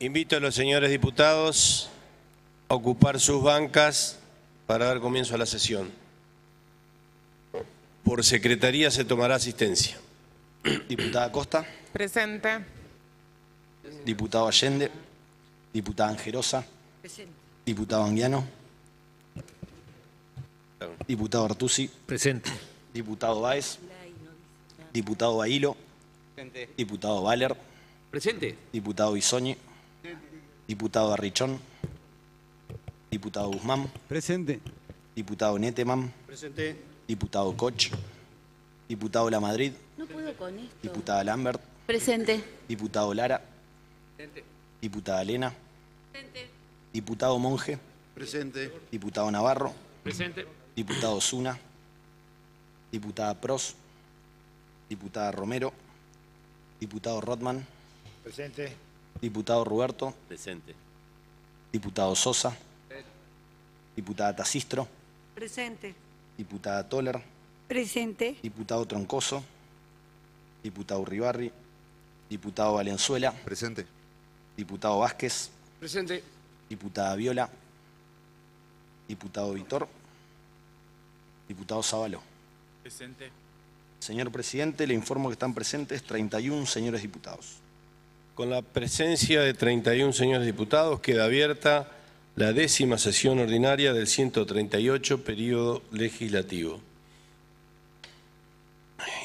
Invito a los señores diputados a ocupar sus bancas para dar comienzo a la sesión. Por secretaría se tomará asistencia. Diputada Costa. Presente. Diputado Allende. Diputada Angerosa. Presente. Diputado Anguiano. Diputado Artusi. Presente. Diputado Báez. Diputado Bailo. Presente. Diputado Valer. Presente. Diputado Bisogni. Diputado Arrichón. Diputado Guzmán. Presente. Diputado Neteman. Presente. Diputado Koch. Diputado La Madrid. No puedo con esto. Diputada Lambert. Presente. Diputado Lara. Presente. Diputada Elena. Presente. Diputado Monge. Presente. Diputado Navarro. Presente. Diputado Zuna. Diputada Pros. Diputada Romero. Diputado Rotman. Presente. Diputado Ruberto. Presente. Diputado Sosa. Diputada Tacistro. Presente. Diputada Toller. Presente. Diputado Troncoso. Diputado Uribarri. Diputado Valenzuela. Presente. Diputado Vázquez. Presente. Diputada Viola. Diputado Vitor. Diputado Zavaló. Presente. Señor presidente, le informo que están presentes 31 señores diputados. Con la presencia de 31 señores diputados queda abierta la 10ª sesión ordinaria del 138 periodo legislativo.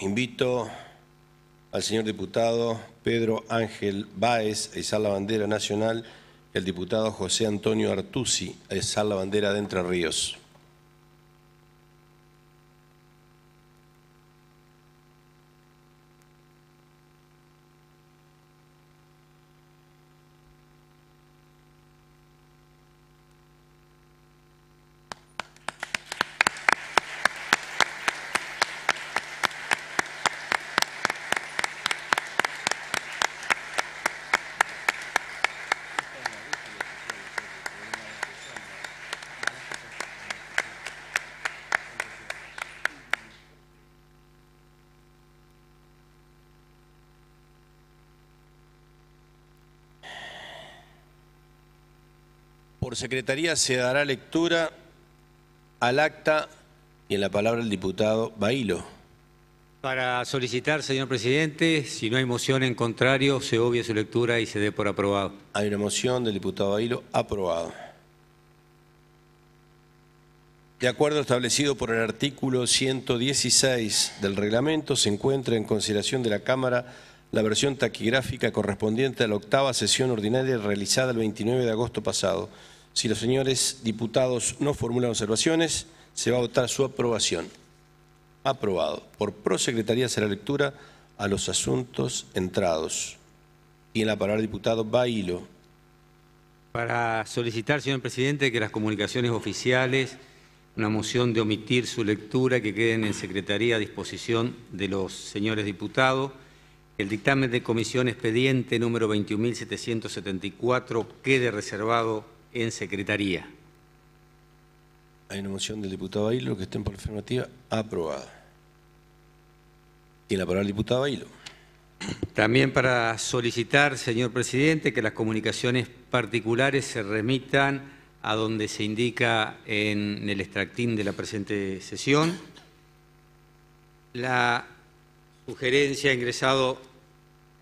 Invito al señor diputado Pedro Ángel Báez a izar la bandera nacional y al diputado José Antonio Artusi a izar la bandera de Entre Ríos. Por secretaría se dará lectura al acta y en la palabra el diputado Bailo. Para solicitar, señor presidente, si no hay moción en contrario, se obvie su lectura y se dé por aprobado. Hay una moción del diputado Bailo, aprobado. De acuerdo establecido por el artículo 116 del reglamento, se encuentra en consideración de la Cámara la versión taquigráfica correspondiente a la 8ª sesión ordinaria realizada el 29 de agosto pasado. Si los señores diputados no formulan observaciones, se va a votar su aprobación. Aprobado. Por prosecretaría será lectura a los asuntos entrados. Tiene la palabra el diputado Bailo. Para solicitar, señor presidente, que las comunicaciones oficiales, una moción de omitir su lectura, que queden en secretaría a disposición de los señores diputados. El dictamen de comisión expediente número 21.774 quede reservado en secretaría. Hay una moción del diputado Bailo que estén por afirmativa, aprobada. Tiene la palabra el diputado Bailo. También para solicitar, señor presidente, que las comunicaciones particulares se remitan a donde se indica en el extractín de la presente sesión. La sugerencia ingresado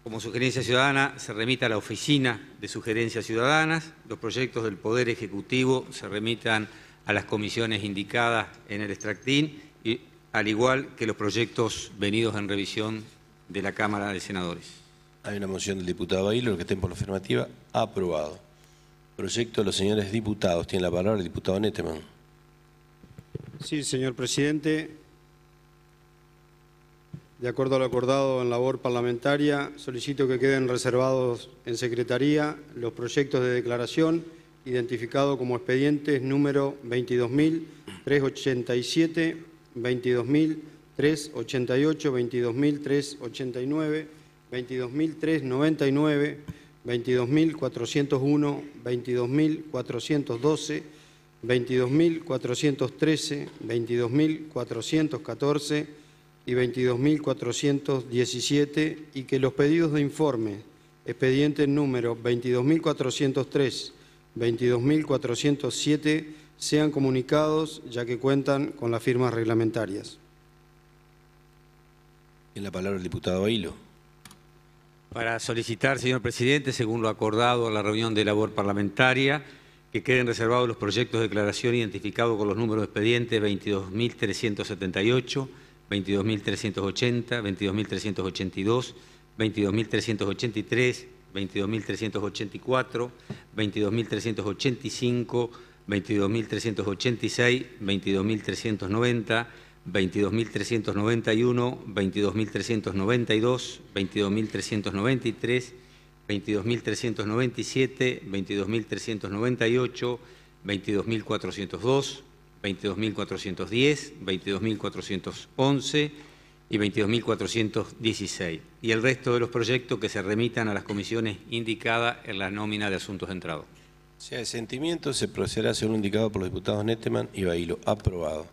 como sugerencia ciudadana se remita a la Oficina de Sugerencias Ciudadanas. Los proyectos del Poder Ejecutivo se remitan a las comisiones indicadas en el extractín, y al igual que los proyectos venidos en revisión de la Cámara de Senadores. Hay una moción del diputado Bailo que estén por la afirmativa, aprobado. Proyecto de los señores diputados. Tiene la palabra el diputado Neteman. Sí, señor presidente. De acuerdo a lo acordado en labor parlamentaria, solicito que queden reservados en secretaría los proyectos de declaración identificados como expedientes número 22.387, 22.388, 22.389, 22.399, 22.401, 22.412, 22.413, 22.414 y 22.417, y que los pedidos de informe expedientes número 22.403, 22.407 sean comunicados, ya que cuentan con las firmas reglamentarias. Tiene la palabra el diputado Bahilo. Para solicitar, señor presidente, según lo acordado en la reunión de labor parlamentaria, que queden reservados los proyectos de declaración identificados con los números de expediente 22.378, 22.380, 22.382, 22.383, 22.384, 22.385, 22.386, 22.390, 22.391, 22.392, 22.393, 22.397, 22.398, 22.402, 22.410, 22.411 y 22.416, y el resto de los proyectos que se remitan a las comisiones indicadas en la nómina de asuntos entrados. Si hay sentimiento, se procederá según indicado por los diputados Nettemann y Bahilo. Aprobado.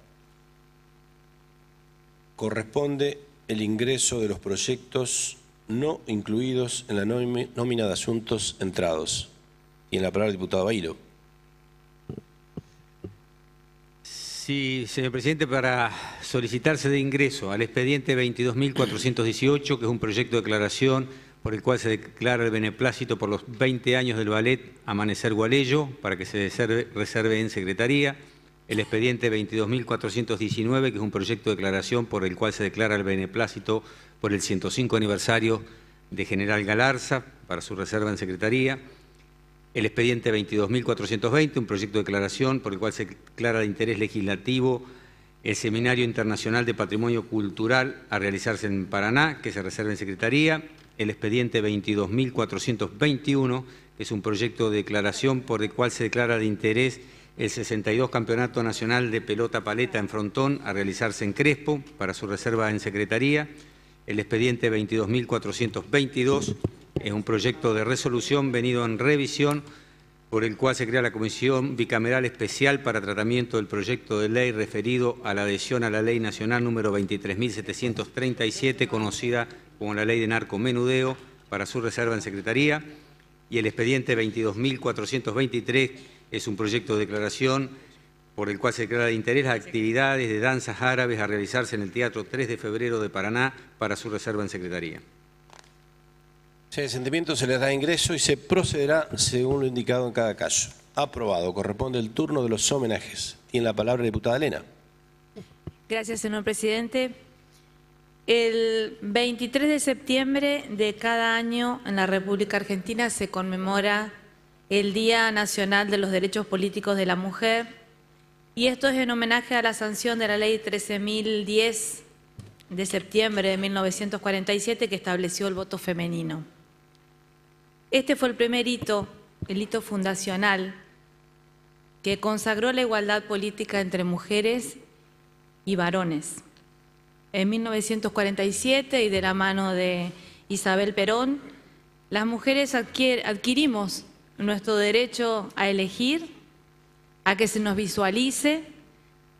Corresponde el ingreso de los proyectos no incluidos en la nómina de asuntos entrados. Y en la palabra el diputado Bahilo. Sí, señor presidente, para solicitarse de ingreso al expediente 22.418, que es un proyecto de declaración por el cual se declara el beneplácito por los 20 años del ballet Amanecer Gualeyo, para que se reserve en secretaría. El expediente 22.419, que es un proyecto de declaración por el cual se declara el beneplácito por el 105 aniversario de General Galarza, para su reserva en secretaría. El expediente 22.420, un proyecto de declaración por el cual se declara de interés legislativo el Seminario Internacional de Patrimonio Cultural a realizarse en Paraná, que se reserva en secretaría. El expediente 22.421, que es un proyecto de declaración por el cual se declara de interés el 62 Campeonato Nacional de Pelota Paleta en Frontón a realizarse en Crespo, para su reserva en secretaría. El expediente 22.422 es un proyecto de resolución venido en revisión por el cual se crea la Comisión Bicameral Especial para tratamiento del proyecto de ley referido a la adhesión a la Ley Nacional número 23.737, conocida como la Ley de Narcomenudeo, para su reserva en secretaría. Y el expediente 22.423 es un proyecto de declaración por el cual se declara de interés las actividades de danzas árabes a realizarse en el Teatro 3 de Febrero de Paraná, para su reserva en secretaría. Si hay sentimiento, se les da ingreso y se procederá según lo indicado en cada caso. Aprobado. Corresponde el turno de los homenajes. Tiene la palabra la diputada Elena. Gracias, señor presidente. El 23 de septiembre de cada año en la República Argentina se conmemora el Día Nacional de los Derechos Políticos de la Mujer, y esto es en homenaje a la sanción de la Ley 13.010 de septiembre de 1947, que estableció el voto femenino. Este fue el primer hito, el hito fundacional, que consagró la igualdad política entre mujeres y varones. En 1947, y de la mano de Isabel Perón, las mujeres adquirimos nuestro derecho a elegir, a que se nos visualice,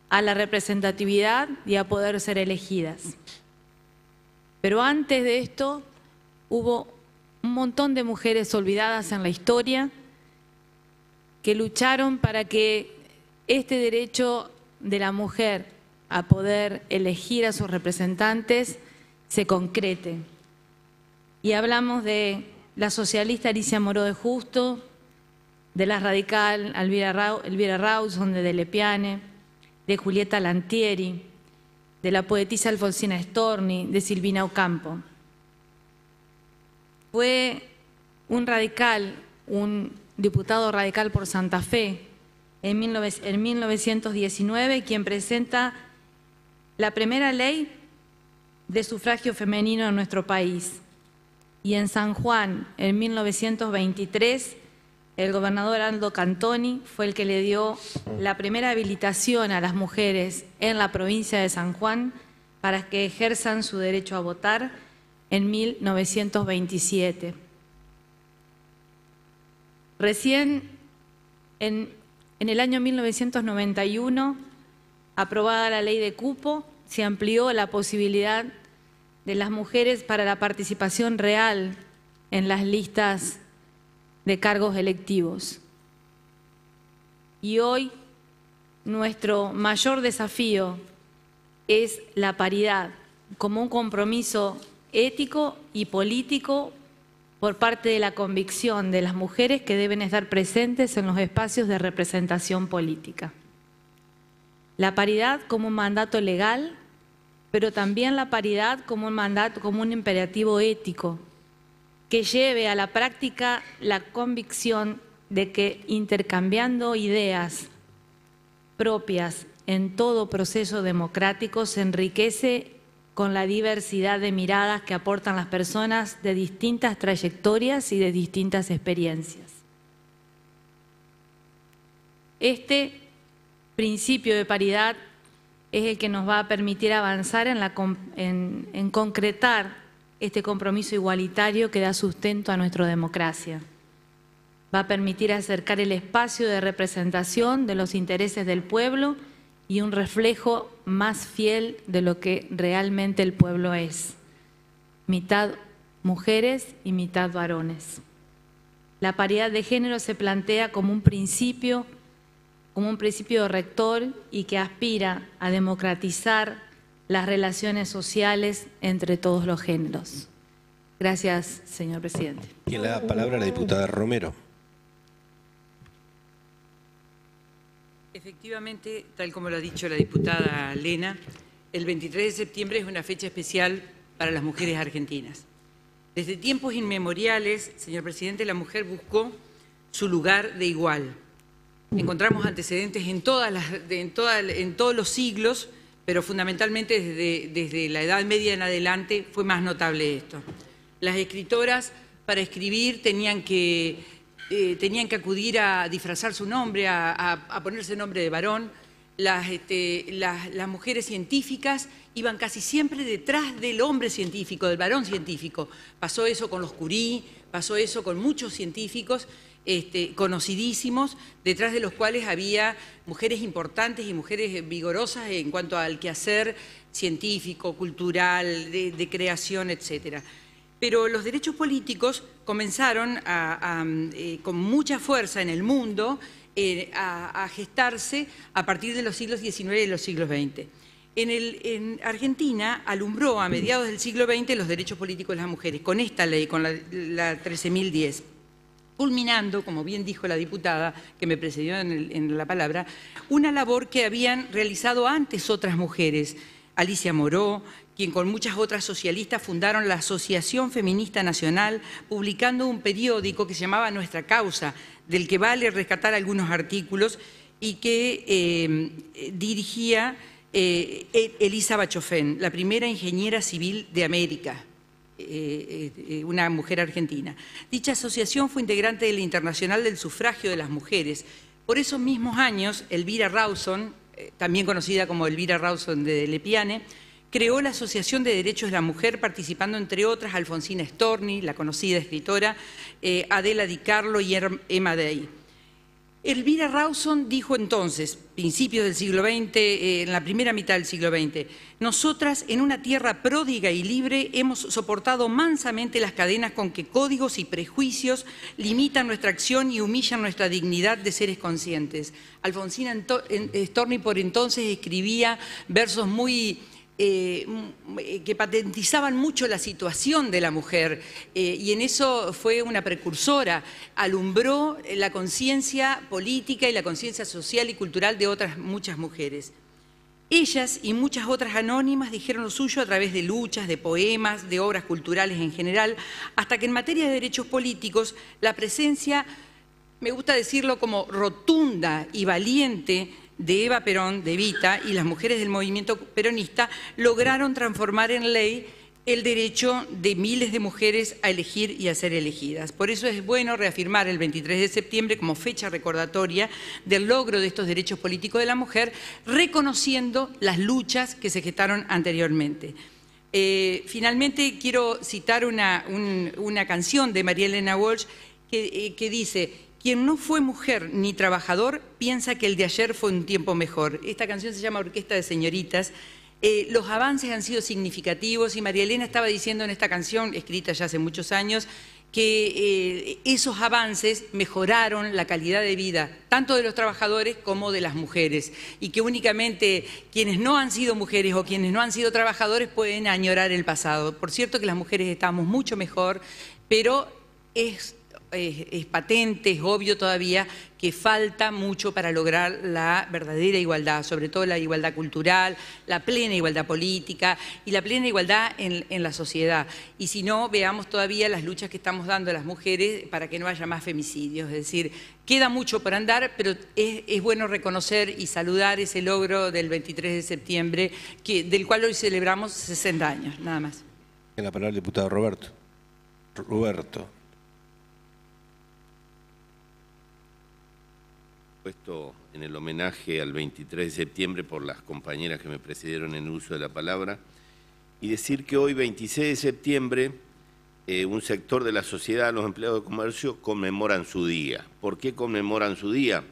a la representatividad y a poder ser elegidas. Pero antes de esto hubo un montón de mujeres olvidadas en la historia que lucharon para que este derecho de la mujer a poder elegir a sus representantes se concrete. Y hablamos de la socialista Alicia Moró de Justo, de la radical Elvira Rawson de Lepiane, de Julieta Lantieri, de la poetisa Alfonsina Storni, de Silvina Ocampo. Fue un radical, un diputado radical por Santa Fe, en 1919, quien presenta la primera ley de sufragio femenino en nuestro país. Y en San Juan, en 1923, el gobernador Aldo Cantoni fue el que le dio la primera habilitación a las mujeres en la provincia de San Juan para que ejerzan su derecho a votar en 1927. Recién en el año 1991, aprobada la ley de cupo, se amplió la posibilidad de las mujeres para la participación real en las listas de cargos electivos. Y hoy nuestro mayor desafío es la paridad como un compromiso ético y político por parte de la convicción de las mujeres que deben estar presentes en los espacios de representación política. La paridad como un mandato legal, pero también la paridad como un mandato, como un imperativo ético, que lleve a la práctica la convicción de que intercambiando ideas propias en todo proceso democrático se enriquece con la diversidad de miradas que aportan las personas de distintas trayectorias y de distintas experiencias. Este principio de paridad es el que nos va a permitir avanzar en concretar este compromiso igualitario que da sustento a nuestra democracia. Va a permitir acercar el espacio de representación de los intereses del pueblo y un reflejo más fiel de lo que realmente el pueblo es. Mitad mujeres y mitad varones. La paridad de género se plantea como un principio rector y que aspira a democratizar las relaciones sociales entre todos los géneros. Gracias, señor presidente. Tiene la palabra la diputada Romero. Efectivamente, tal como lo ha dicho la diputada Lena, el 23 de septiembre es una fecha especial para las mujeres argentinas. Desde tiempos inmemoriales, señor presidente, la mujer buscó su lugar de igual. Encontramos antecedentes en todos los siglos, pero fundamentalmente desde la Edad Media en adelante fue más notable esto. Las escritoras, para escribir, tenían que acudir a disfrazar su nombre, a ponerse nombre de varón. Las mujeres científicas iban casi siempre detrás del hombre científico, del varón científico. Pasó eso con los Curie, pasó eso con muchos científicos conocidísimos, detrás de los cuales había mujeres importantes y mujeres vigorosas en cuanto al quehacer científico, cultural, de creación, etcétera. Pero los derechos políticos comenzaron con mucha fuerza en el mundo a gestarse a partir de los siglos XIX y los siglos XX. En Argentina alumbró a mediados del siglo XX los derechos políticos de las mujeres, con esta ley, con la 13.010, culminando, como bien dijo la diputada que me precedió en la palabra, una labor que habían realizado antes otras mujeres, Alicia Moró, quien con muchas otras socialistas fundaron la Asociación Feminista Nacional, publicando un periódico que se llamaba Nuestra Causa, del que vale rescatar algunos artículos y que dirigía Elisa Bachofén, la primera ingeniera civil de América, una mujer argentina. Dicha asociación fue integrante de la Internacional del Sufragio de las Mujeres. Por esos mismos años, Elvira Rawson, también conocida como Elvira Rawson de Lepiane, creó la Asociación de Derechos de la Mujer, participando entre otras Alfonsina Storni, la conocida escritora, Adela Di Carlo y Emma Day. Elvira Rawson dijo entonces, principios del siglo XX, en la primera mitad del siglo XX, nosotras en una tierra pródiga y libre hemos soportado mansamente las cadenas con que códigos y prejuicios limitan nuestra acción y humillan nuestra dignidad de seres conscientes. Alfonsina Storni por entonces escribía versos muy que patentizaban mucho la situación de la mujer y en eso fue una precursora, alumbró la conciencia política y la conciencia social y cultural de otras muchas mujeres. Ellas y muchas otras anónimas dijeron lo suyo a través de luchas, de poemas, de obras culturales en general, hasta que en materia de derechos políticos la presencia, me gusta decirlo como rotunda y valiente, de Eva Perón, de Evita, y las mujeres del movimiento peronista lograron transformar en ley el derecho de miles de mujeres a elegir y a ser elegidas. Por eso es bueno reafirmar el 23 de septiembre como fecha recordatoria del logro de estos derechos políticos de la mujer, reconociendo las luchas que se gestaron anteriormente. Finalmente quiero citar una canción de María Elena Walsh que dice: quien no fue mujer ni trabajador piensa que el de ayer fue un tiempo mejor. Esta canción se llama Orquesta de Señoritas. Los avances han sido significativos y María Elena estaba diciendo en esta canción, escrita ya hace muchos años, que esos avances mejoraron la calidad de vida tanto de los trabajadores como de las mujeres y que únicamente quienes no han sido mujeres o quienes no han sido trabajadores pueden añorar el pasado. Por cierto que las mujeres estamos mucho mejor, pero es patente, es obvio todavía que falta mucho para lograr la verdadera igualdad, sobre todo la igualdad cultural, la plena igualdad política y la plena igualdad en la sociedad. Y si no, veamos todavía las luchas que estamos dando a las mujeres para que no haya más femicidios. Es decir, queda mucho por andar, pero es bueno reconocer y saludar ese logro del 23 de septiembre, del cual hoy celebramos 60 años, nada más. En la palabra el diputado Roberto. Puesto en el homenaje al 23 de septiembre por las compañeras que me precedieron en el uso de la palabra y decir que hoy, 26 de septiembre, un sector de la sociedad, los empleados de comercio, conmemoran su día. ¿Por qué conmemoran su día?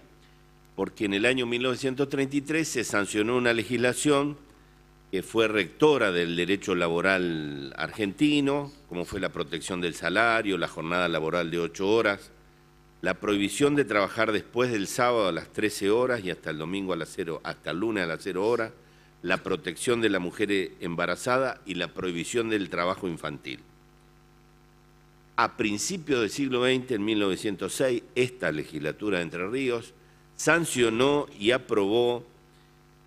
Porque en el año 1933 se sancionó una legislación que fue rectora del derecho laboral argentino, como fue la protección del salario, la jornada laboral de 8 horas, la prohibición de trabajar después del sábado a las 13 horas y hasta el domingo hasta el lunes a las 0 horas, la protección de la mujer embarazada y la prohibición del trabajo infantil. A principios del siglo XX, en 1906, esta legislatura de Entre Ríos sancionó y aprobó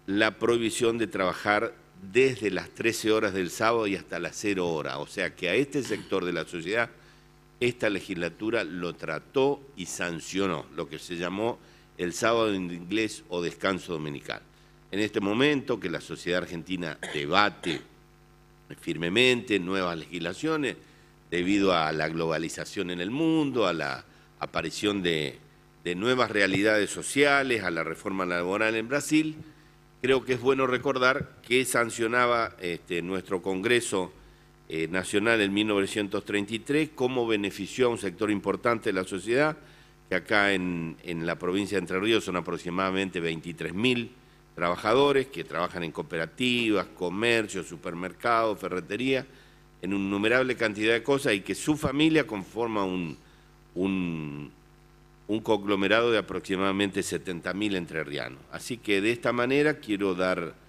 la prohibición de trabajar desde las 13 horas del sábado y hasta las 0 horas. O sea que a este sector de la sociedad esta legislatura lo trató y sancionó, lo que se llamó el sábado en inglés o descanso dominical. En este momento que la sociedad argentina debate firmemente nuevas legislaciones debido a la globalización en el mundo, a la aparición de nuevas realidades sociales, a la reforma laboral en Brasil, creo que es bueno recordar que sancionaba nuestro Congreso Nacional en 1933, cómo benefició a un sector importante de la sociedad, que acá en la provincia de Entre Ríos son aproximadamente 23.000 trabajadores que trabajan en cooperativas, comercios, supermercados, ferretería, en una innumerable cantidad de cosas y que su familia conforma un conglomerado de aproximadamente 70.000 entrerrianos. Así que de esta manera quiero dar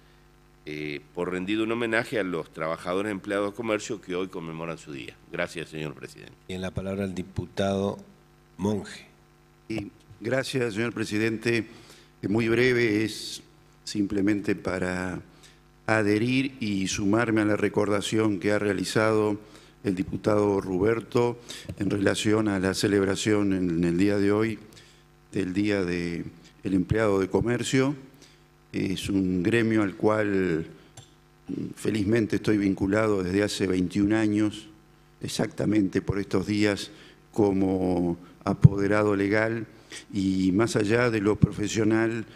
por rendido un homenaje a los trabajadores empleados de comercio que hoy conmemoran su día. Gracias, señor presidente. Y en la palabra el diputado Monge. Gracias, señor presidente. Muy breve, es simplemente para adherir y sumarme a la recordación que ha realizado el diputado Roberto en relación a la celebración en el día de hoy del Día del Empleado de Comercio. Es un gremio al cual felizmente estoy vinculado desde hace 21 años, exactamente por estos días, como apoderado legal, y más allá de lo profesional,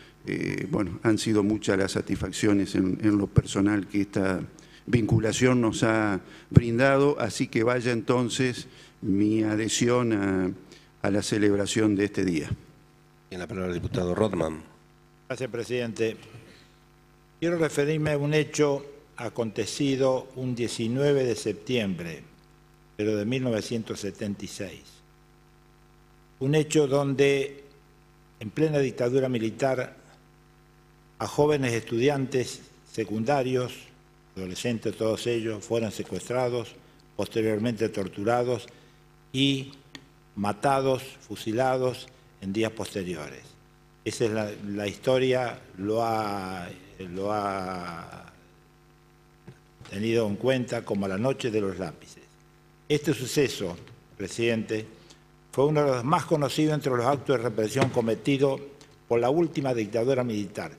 bueno, han sido muchas las satisfacciones en lo personal que esta vinculación nos ha brindado, así que vaya entonces mi adhesión a la celebración de este día. Y en la palabra el diputado Rothman. Gracias, presidente. Quiero referirme a un hecho acontecido un 19 de septiembre, pero de 1976. Un hecho donde, en plena dictadura militar, a jóvenes estudiantes secundarios, adolescentes todos ellos, fueron secuestrados, posteriormente torturados y matados, fusilados en días posteriores. Esa es la historia, lo ha tenido en cuenta como la noche de los lápices. Este suceso, presidente, fue uno de los más conocidos entre los actos de represión cometidos por la última dictadura militar,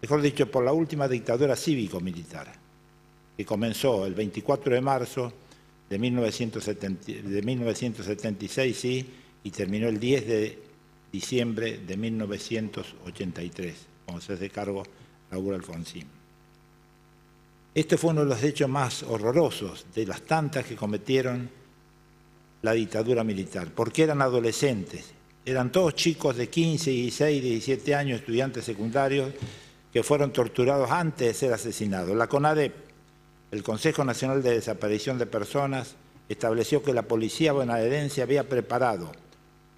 mejor dicho, por la última dictadura cívico-militar, que comenzó el 24 de marzo de 1976, sí, y terminó el 10 de diciembre de 1983, cuando se hace cargo Raúl Alfonsín. Este fue uno de los hechos más horrorosos de las tantas que cometieron la dictadura militar, porque eran adolescentes, eran todos chicos de 15, 16, 17 años, estudiantes secundarios, que fueron torturados antes de ser asesinados. La CONADEP, el Consejo Nacional de Desaparición de Personas, estableció que la policía bonaerense había preparado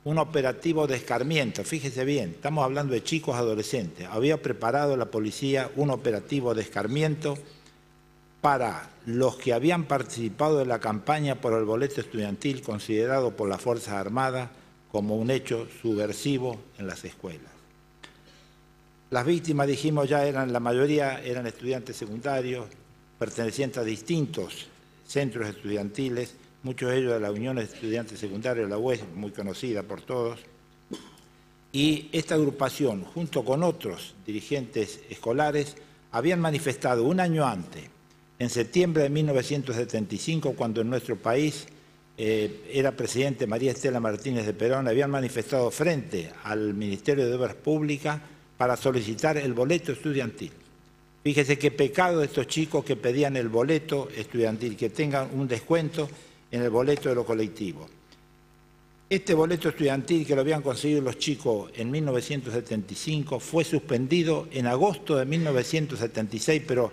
un operativo de escarmiento. Fíjese bien, estamos hablando de chicos adolescentes. Había preparado la policía un operativo de escarmiento para los que habían participado de la campaña por el boleto estudiantil, considerado por las Fuerzas Armadas como un hecho subversivo en las escuelas. Las víctimas, dijimos ya, la mayoría eran estudiantes secundarios, pertenecientes a distintos centros estudiantiles, muchos de ellos de la Unión de Estudiantes Secundarios, la UES, muy conocida por todos. Y esta agrupación, junto con otros dirigentes escolares, habían manifestado un año antes, en septiembre de 1975, cuando en nuestro país era presidente María Estela Martínez de Perón, habían manifestado frente al Ministerio de Obras Públicas para solicitar el boleto estudiantil. Fíjese qué pecado de estos chicos que pedían el boleto estudiantil, que tengan un descuento en el boleto de los colectivos. Este boleto estudiantil que lo habían conseguido los chicos en 1975 fue suspendido en agosto de 1976, pero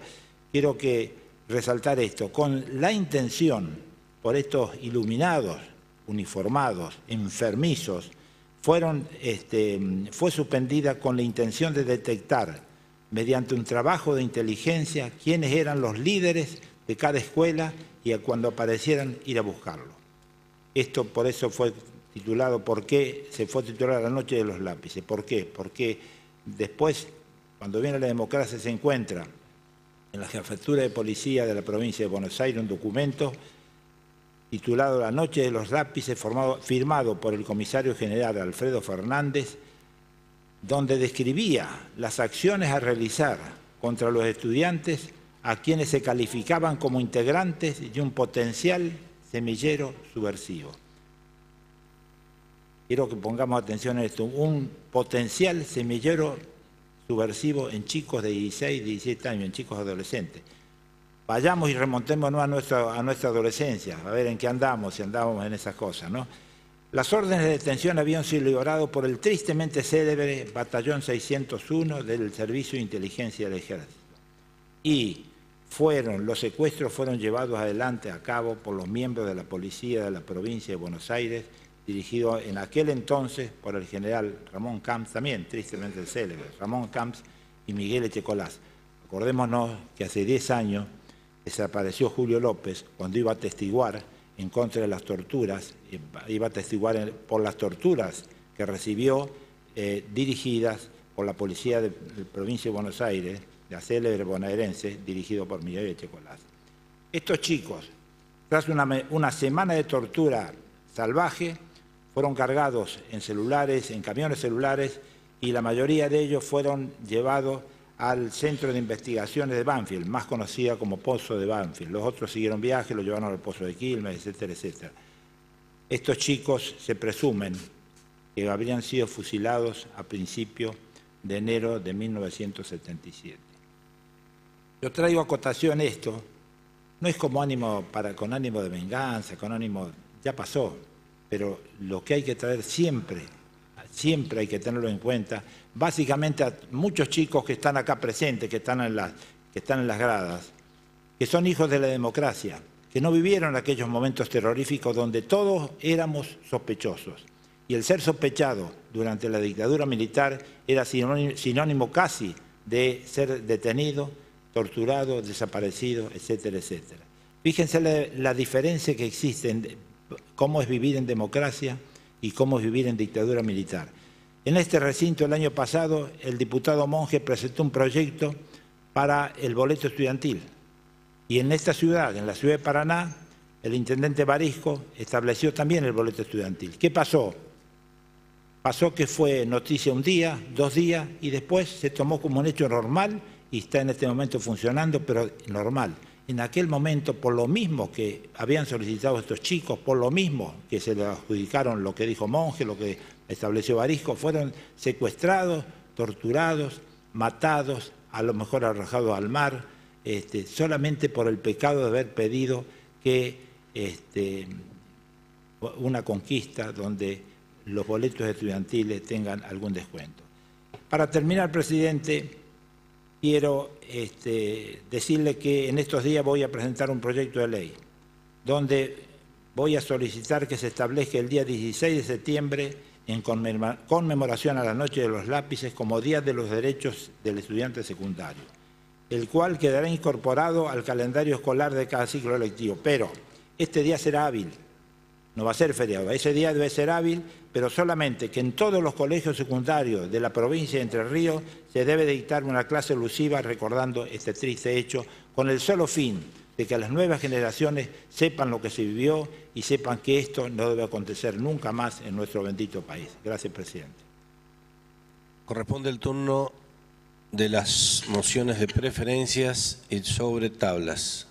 quiero resaltar esto, con la intención por estos iluminados, uniformados, enfermizos, fue suspendida con la intención de detectar, mediante un trabajo de inteligencia, quiénes eran los líderes de cada escuela y cuando aparecieran ir a buscarlo. Esto por eso fue titulado, ¿por qué se fue titulada La Noche de los Lápices? ¿Por qué? Porque después, cuando viene la democracia, se encuentra en la Jefatura de Policía de la provincia de Buenos Aires un documento titulado La Noche de los Lápices, firmado por el comisario general Alfredo Fernández, donde describía las acciones a realizar contra los estudiantes a quienes se calificaban como integrantes de un potencial semillero subversivo. Quiero que pongamos atención a esto, un potencial semillero subversivo en chicos de 16, 17 años, en chicos adolescentes. Vayamos y remontémonos a nuestra adolescencia, a ver en qué andamos, si andamos en esas cosas, ¿no? Las órdenes de detención habían sido liberadas por el tristemente célebre Batallón 601 del Servicio de Inteligencia del Ejército. Y los secuestros fueron llevados adelante a cabo por los miembros de la policía de la provincia de Buenos Aires, dirigido en aquel entonces por el general Ramón Camps, también tristemente célebre, Ramón Camps y Miguel Echecolás. Acordémonos que hace 10 años desapareció Julio López cuando iba a atestiguar en contra de las torturas, iba a atestiguar por las torturas que recibió dirigidas por la policía de la provincia de Buenos Aires, la célebre bonaerense, dirigido por Miguel Echecolás. Estos chicos, tras una semana de tortura salvaje, fueron cargados en celulares, en camiones celulares, y la mayoría de ellos fueron llevados al Centro de Investigaciones de Banfield, más conocida como Pozo de Banfield. Los otros siguieron viaje, los llevaron al Pozo de Quilmes, etcétera, etcétera. Estos chicos se presumen que habrían sido fusilados a principios de enero de 1977. Yo traigo a cotación esto, no es como con ánimo de venganza, con ánimo, ya pasó, pero lo que hay que traer siempre hay que tenerlo en cuenta, básicamente a muchos chicos que están acá presentes, que están en las gradas, que son hijos de la democracia, que no vivieron aquellos momentos terroríficos donde todos éramos sospechosos. Y el ser sospechado durante la dictadura militar era sinónimo casi de ser detenido, torturado, desaparecido, etcétera, etcétera. Fíjense la diferencia que existe en cómo es vivir en democracia y cómo es vivir en dictadura militar. En este recinto el año pasado el diputado Monge presentó un proyecto para el boleto estudiantil y en esta ciudad, en la ciudad de Paraná, el intendente Barisco estableció también el boleto estudiantil. ¿Qué pasó? Pasó que fue noticia un día, 2 días y después se tomó como un hecho normal y está en este momento funcionando, pero normal. En aquel momento, por lo mismo que habían solicitado estos chicos, por lo mismo que se le adjudicaron lo que dijo Monge, lo que estableció Barisco, fueron secuestrados, torturados, matados, a lo mejor arrojados al mar, solamente por el pecado de haber pedido que una conquista donde los boletos estudiantiles tengan algún descuento. Para terminar, presidente, quiero decirle que en estos días voy a presentar un proyecto de ley donde voy a solicitar que se establezca el día 16 de septiembre en conmemoración a la Noche de los Lápices como Día de los Derechos del Estudiante Secundario, el cual quedará incorporado al calendario escolar de cada ciclo lectivo. Pero este día será hábil, no va a ser feriado, ese día debe ser hábil, pero solamente que en todos los colegios secundarios de la provincia de Entre Ríos se debe dictar una clase alusiva recordando este triste hecho, con el solo fin de que las nuevas generaciones sepan lo que se vivió y sepan que esto no debe acontecer nunca más en nuestro bendito país. Gracias, presidente. Corresponde el turno de las mociones de preferencias y sobre tablas.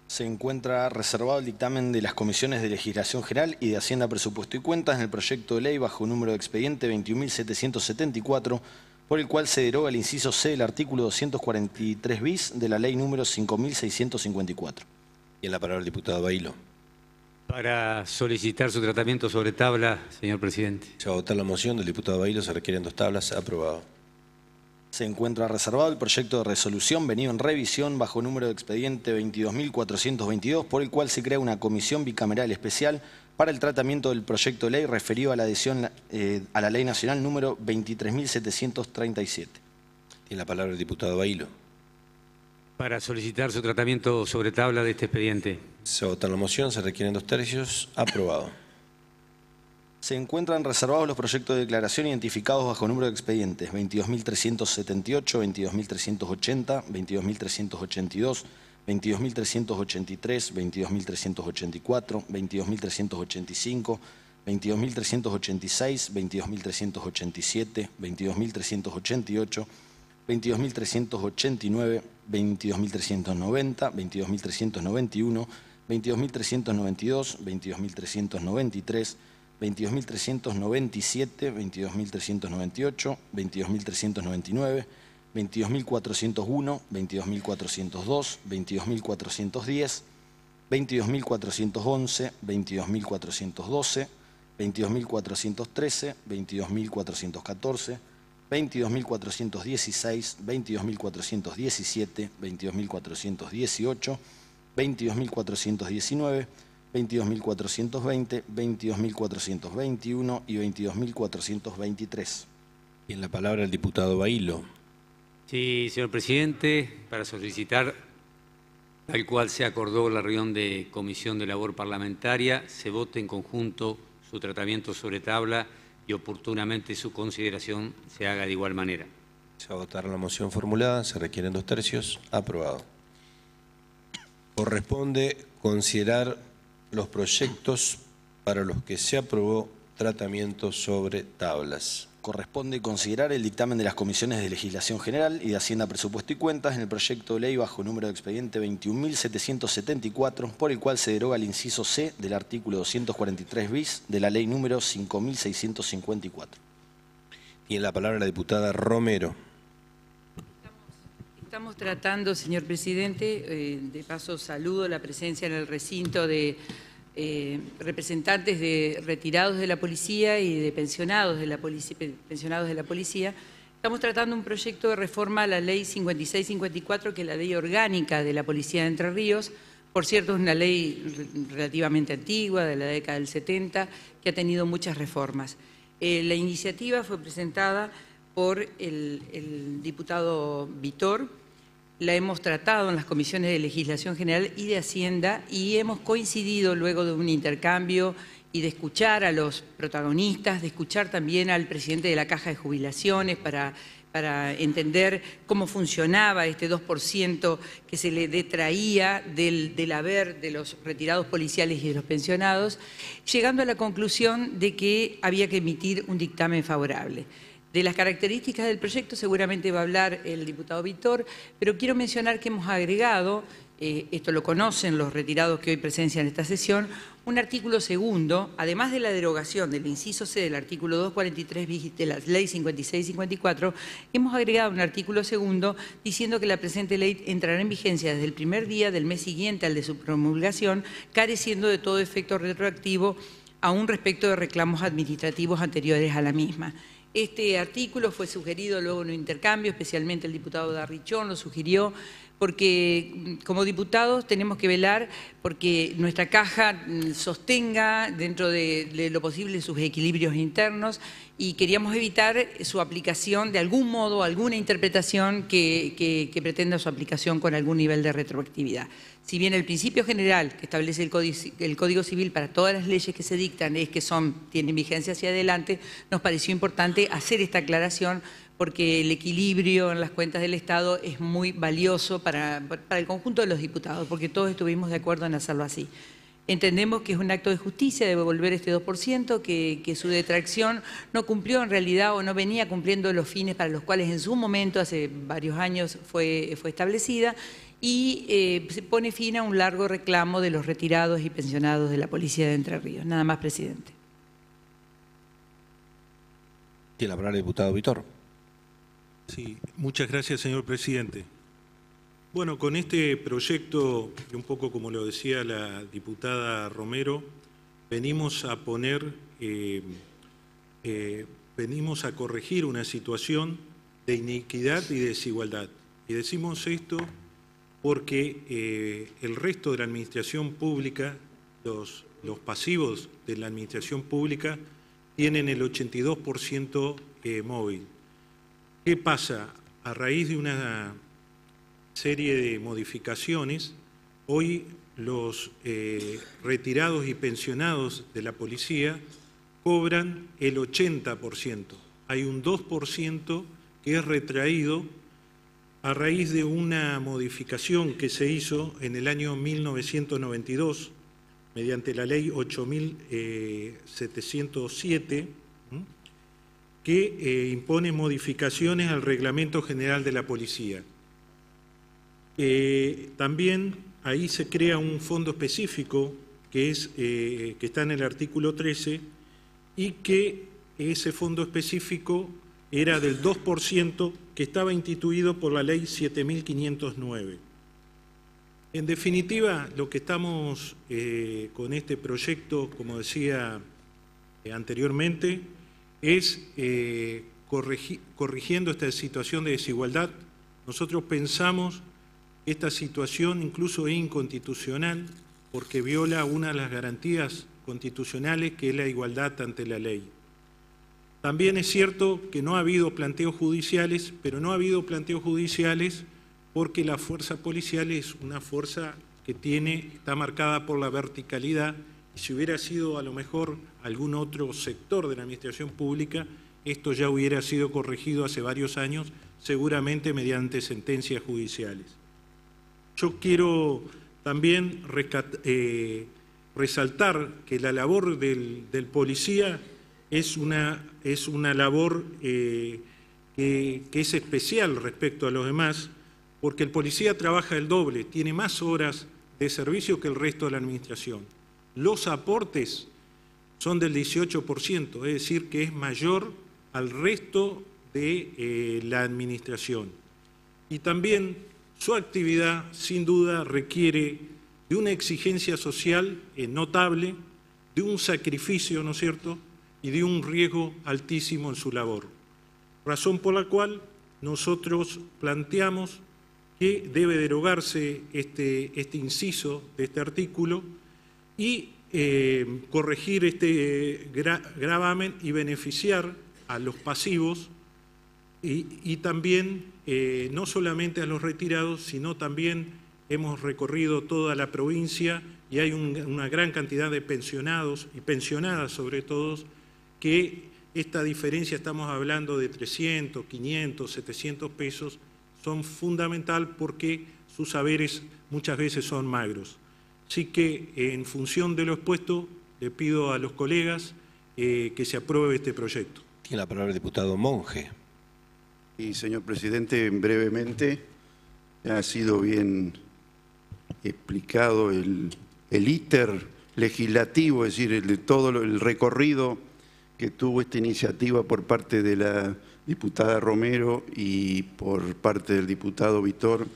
Se encuentra reservado el dictamen de las Comisiones de Legislación General y de Hacienda, Presupuesto y Cuentas en el proyecto de ley bajo número de expediente 21.774, por el cual se deroga el inciso C del artículo 243 bis de la ley número 5.654. Y en la palabra el diputado Bailo. Para solicitar su tratamiento sobre tabla, señor presidente. Se va a votar la moción del diputado Bailo. Se requieren 2 tablas. Aprobado. Se encuentra reservado el proyecto de resolución venido en revisión bajo número de expediente 22.422, por el cual se crea una comisión bicameral especial para el tratamiento del proyecto de ley referido a la adhesión a la Ley Nacional número 23.737. Tiene la palabra el diputado Bailo. Para solicitar su tratamiento sobre tabla de este expediente. Se va a votar la moción. Se requieren 2/3. Aprobado. Se encuentran reservados los proyectos de declaración identificados bajo número de expedientes 22.378, 22.380, 22.382, 22.383, 22.384, 22.385, 22.386, 22.387, 22.388, 22.389, 22.390, 22.391, 22.392, 22.393, 22.397, 22.398, 22.399, 22.401, 22.402, 22.410, 22.411, 22.412, 22.413, 22.414, 22.416, 22.417, 22.418, 22.419, 22.420, 22.421 y 22.423. Y en la palabra el diputado Bailo. Sí, señor presidente, para solicitar, tal cual se acordó la reunión de Comisión de Labor Parlamentaria, se vote en conjunto su tratamiento sobre tabla y oportunamente su consideración se haga de igual manera. Se va a votar la moción formulada. Se requieren 2/3. Aprobado. Corresponde considerar los proyectos para los que se aprobó tratamiento sobre tablas. Corresponde considerar el dictamen de las Comisiones de Legislación General y de Hacienda, Presupuesto y Cuentas en el proyecto de ley bajo número de expediente 21.774, por el cual se deroga el inciso C del artículo 243 bis de la ley número 5.654. Y en la palabra la diputada Romero. Estamos tratando, señor presidente, de paso saludo la presencia en el recinto de representantes de retirados de la policía y de pensionados de la policía. Estamos tratando un proyecto de reforma a la ley 5654, que es la ley orgánica de la Policía de Entre Ríos. Por cierto, es una ley relativamente antigua, de la década del 70, que ha tenido muchas reformas. La iniciativa fue presentada por el diputado Vitor. La hemos tratado en las comisiones de Legislación General y de Hacienda y hemos coincidido luego de un intercambio y de escuchar a los protagonistas, de escuchar también al presidente de la Caja de Jubilaciones para entender cómo funcionaba este 2% que se le detraía del haber de los retirados policiales y de los pensionados, llegando a la conclusión de que había que emitir un dictamen favorable. De las características del proyecto seguramente va a hablar el diputado Víctor, pero quiero mencionar que hemos agregado, esto lo conocen los retirados que hoy presencian esta sesión, un artículo segundo, además de la derogación del inciso C del artículo 243 bis de la ley 5654, hemos agregado un artículo segundo diciendo que la presente ley entrará en vigencia desde el primer día del mes siguiente al de su promulgación, careciendo de todo efecto retroactivo, aún respecto de reclamos administrativos anteriores a la misma. Este artículo fue sugerido luego en un intercambio, especialmente el diputado Darrichón lo sugirió porque como diputados tenemos que velar porque nuestra caja sostenga dentro de lo posible sus equilibrios internos y queríamos evitar su aplicación de algún modo, alguna interpretación que pretenda su aplicación con algún nivel de retroactividad. Si bien el principio general que establece el Código Civil para todas las leyes que se dictan es que tienen vigencia hacia adelante, nos pareció importante hacer esta aclaración porque el equilibrio en las cuentas del Estado es muy valioso para el conjunto de los diputados, porque todos estuvimos de acuerdo en hacerlo así. Entendemos que es un acto de justicia devolver este 2%, que su detracción no cumplió en realidad o no venía cumpliendo los fines para los cuales en su momento, hace varios años, fue establecida, y se pone fin a un largo reclamo de los retirados y pensionados de la Policía de Entre Ríos. Nada más, presidente. Tiene la palabra el diputado Vitor. Sí, muchas gracias, señor presidente. Bueno, con este proyecto, un poco como lo decía la diputada Romero, venimos a corregir una situación de inequidad y desigualdad. Y decimos esto porque el resto de la administración pública, los pasivos de la administración pública, tienen el 82% móvil. ¿Qué pasa? A raíz de una serie de modificaciones, hoy los retirados y pensionados de la policía cobran el 80%. Hay un 2% que es retraído a raíz de una modificación que se hizo en el año 1992 mediante la ley 8.707, que impone modificaciones al Reglamento General de la Policía. También ahí se crea un fondo específico que está en el artículo 13 y que ese fondo específico era del 2% que estaba instituido por la ley 7.509. En definitiva, lo que estamos con este proyecto, como decía anteriormente, es corrigiendo esta situación de desigualdad. Nosotros pensamos que esta situación incluso es inconstitucional porque viola una de las garantías constitucionales que es la igualdad ante la ley. También es cierto que no ha habido planteos judiciales, pero no ha habido planteos judiciales porque la fuerza policial es una fuerza que está marcada por la verticalidad. Si hubiera sido a lo mejor algún otro sector de la administración pública, esto ya hubiera sido corregido hace varios años, seguramente mediante sentencias judiciales. Yo quiero también resaltar que la labor del policía es una labor que es especial respecto a los demás, porque el policía trabaja el doble, tiene más horas de servicio que el resto de la administración. Los aportes son del 18%, es decir, que es mayor al resto de la administración. Y también su actividad, sin duda, requiere de una exigencia social notable, de un sacrificio, ¿no es cierto?, y de un riesgo altísimo en su labor. Razón por la cual nosotros planteamos que debe derogarse este inciso de este artículo y corregir este gravamen y beneficiar a los pasivos y también no solamente a los retirados, sino también hemos recorrido toda la provincia y hay una gran cantidad de pensionados y pensionadas sobre todo, que esta diferencia, estamos hablando de 300, 500, 700 pesos, son fundamental porque sus saberes muchas veces son magros. Así que, en función de lo expuesto, le pido a los colegas que se apruebe este proyecto. Tiene la palabra el diputado Monge. Y, señor presidente, brevemente, ha sido bien explicado el íter legislativo, es decir, todo el recorrido que tuvo esta iniciativa por parte de la diputada Romero y por parte del diputado Vitor,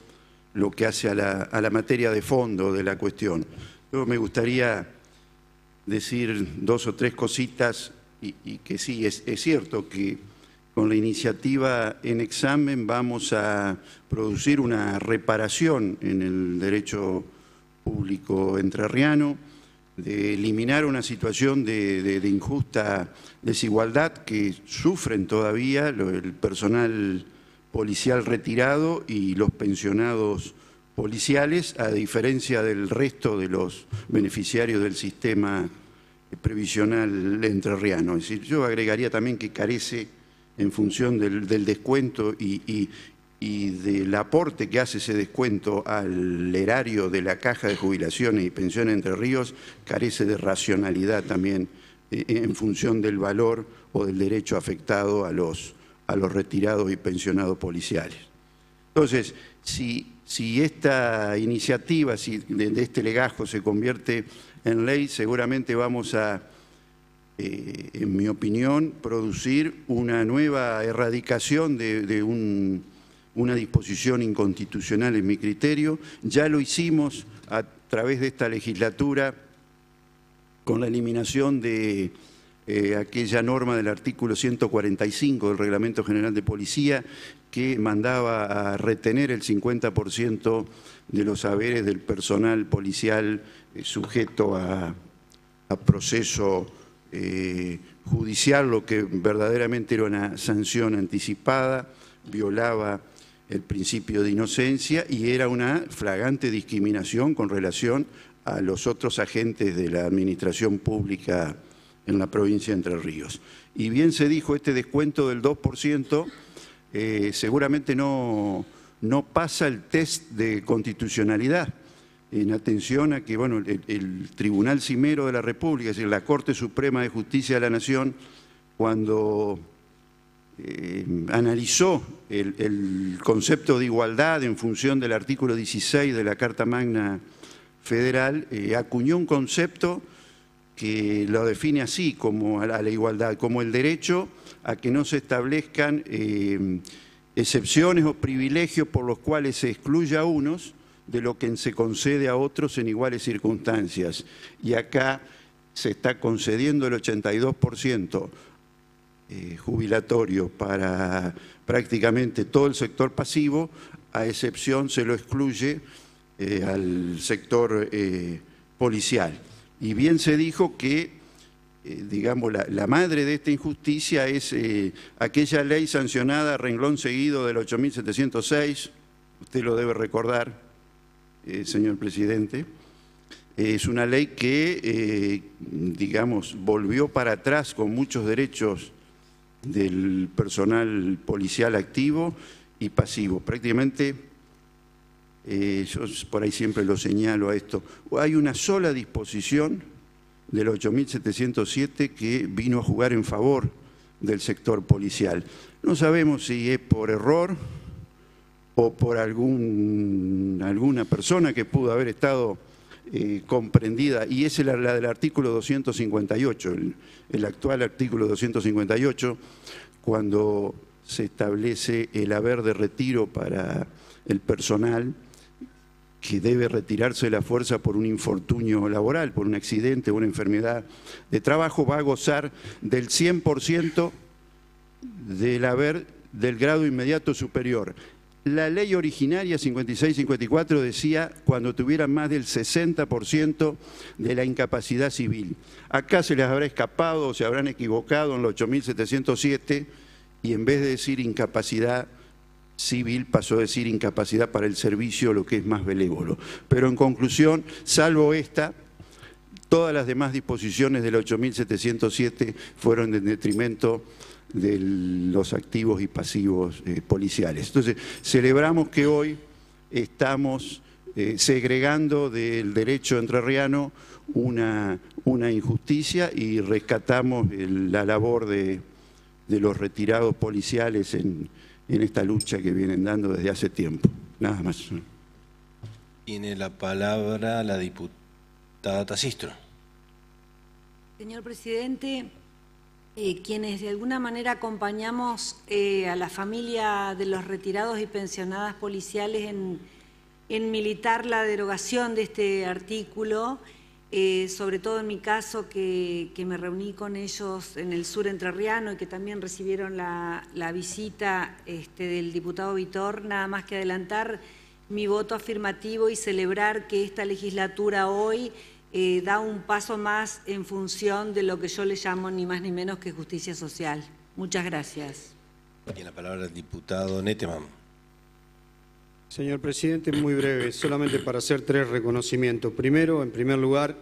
lo que hace a la materia de fondo de la cuestión. Yo me gustaría decir dos o tres cositas y que sí, es cierto que con la iniciativa en examen vamos a producir una reparación en el derecho público entrerriano, de eliminar una situación de injusta desigualdad que sufren todavía el personal policial retirado y los pensionados policiales, a diferencia del resto de los beneficiarios del sistema previsional entrerriano. Es decir, yo agregaría también que carece, en función del descuento y del aporte que hace ese descuento al erario de la Caja de Jubilaciones y Pensiones Entre Ríos, carece de racionalidad también en función del valor o del derecho afectado a los retirados y pensionados policiales. Entonces, si esta iniciativa, si de este legajo se convierte en ley, seguramente vamos a, en mi opinión, producir una nueva erradicación de una disposición inconstitucional en mi criterio. Ya lo hicimos a través de esta legislatura con la eliminación de aquella norma del artículo 145 del Reglamento General de Policía que mandaba a retener el 50% de los haberes del personal policial sujeto a proceso judicial, lo que verdaderamente era una sanción anticipada, violaba el principio de inocencia y era una flagrante discriminación con relación a los otros agentes de la administración pública en la provincia de Entre Ríos. Y bien se dijo, este descuento del 2% seguramente no pasa el test de constitucionalidad, en atención a que bueno, el Tribunal Cimero de la República, es decir, la Corte Suprema de Justicia de la Nación, cuando analizó el concepto de igualdad en función del artículo 16 de la Carta Magna Federal, acuñó un concepto que lo define así, como a la igualdad, como el derecho a que no se establezcan excepciones o privilegios por los cuales se excluye a unos de lo que se concede a otros en iguales circunstancias. Y acá se está concediendo el 82% jubilatorio para prácticamente todo el sector pasivo, a excepción se lo excluye al sector policial. Y bien se dijo que, digamos, la madre de esta injusticia es aquella ley sancionada, renglón seguido del 8.706, usted lo debe recordar, señor presidente. Es una ley que, digamos, volvió para atrás con muchos derechos del personal policial activo y pasivo. Prácticamente, yo por ahí siempre lo señalo a esto, hay una sola disposición del 8.707 que vino a jugar en favor del sector policial. No sabemos si es por error o por alguna persona que pudo haber estado comprendida, y es la del artículo 258, el actual artículo 258, cuando se establece el haber de retiro para el personal que debe retirarse de la fuerza por un infortunio laboral, por un accidente o una enfermedad de trabajo, va a gozar del 100% del haber del grado inmediato superior. La ley originaria 56-54 decía cuando tuvieran más del 60% de la incapacidad civil. Acá se les habrá escapado o se habrán equivocado en los 8.707 y en vez de decir incapacidad civil pasó a decir incapacidad para el servicio, lo que es más benévolo. Pero en conclusión, salvo esta, todas las demás disposiciones del 8.707 fueron en detrimento de los activos y pasivos policiales. Entonces, celebramos que hoy estamos segregando del derecho entrerriano una injusticia y rescatamos la labor de los retirados policiales en esta lucha que vienen dando desde hace tiempo. Nada más. Tiene la palabra la diputada Tacistro. Señor presidente, quienes de alguna manera acompañamos a la familia de los retirados y pensionadas policiales en militar la derogación de este artículo, sobre todo en mi caso que me reuní con ellos en el sur entrerriano y que también recibieron la visita del diputado Vitor, nada más que adelantar mi voto afirmativo y celebrar que esta legislatura hoy da un paso más en función de lo que yo le llamo ni más ni menos que justicia social. Muchas gracias. Tiene la palabra el diputado Nettemann. Señor presidente, muy breve, solamente para hacer 3 reconocimientos. Primero, en primer lugar,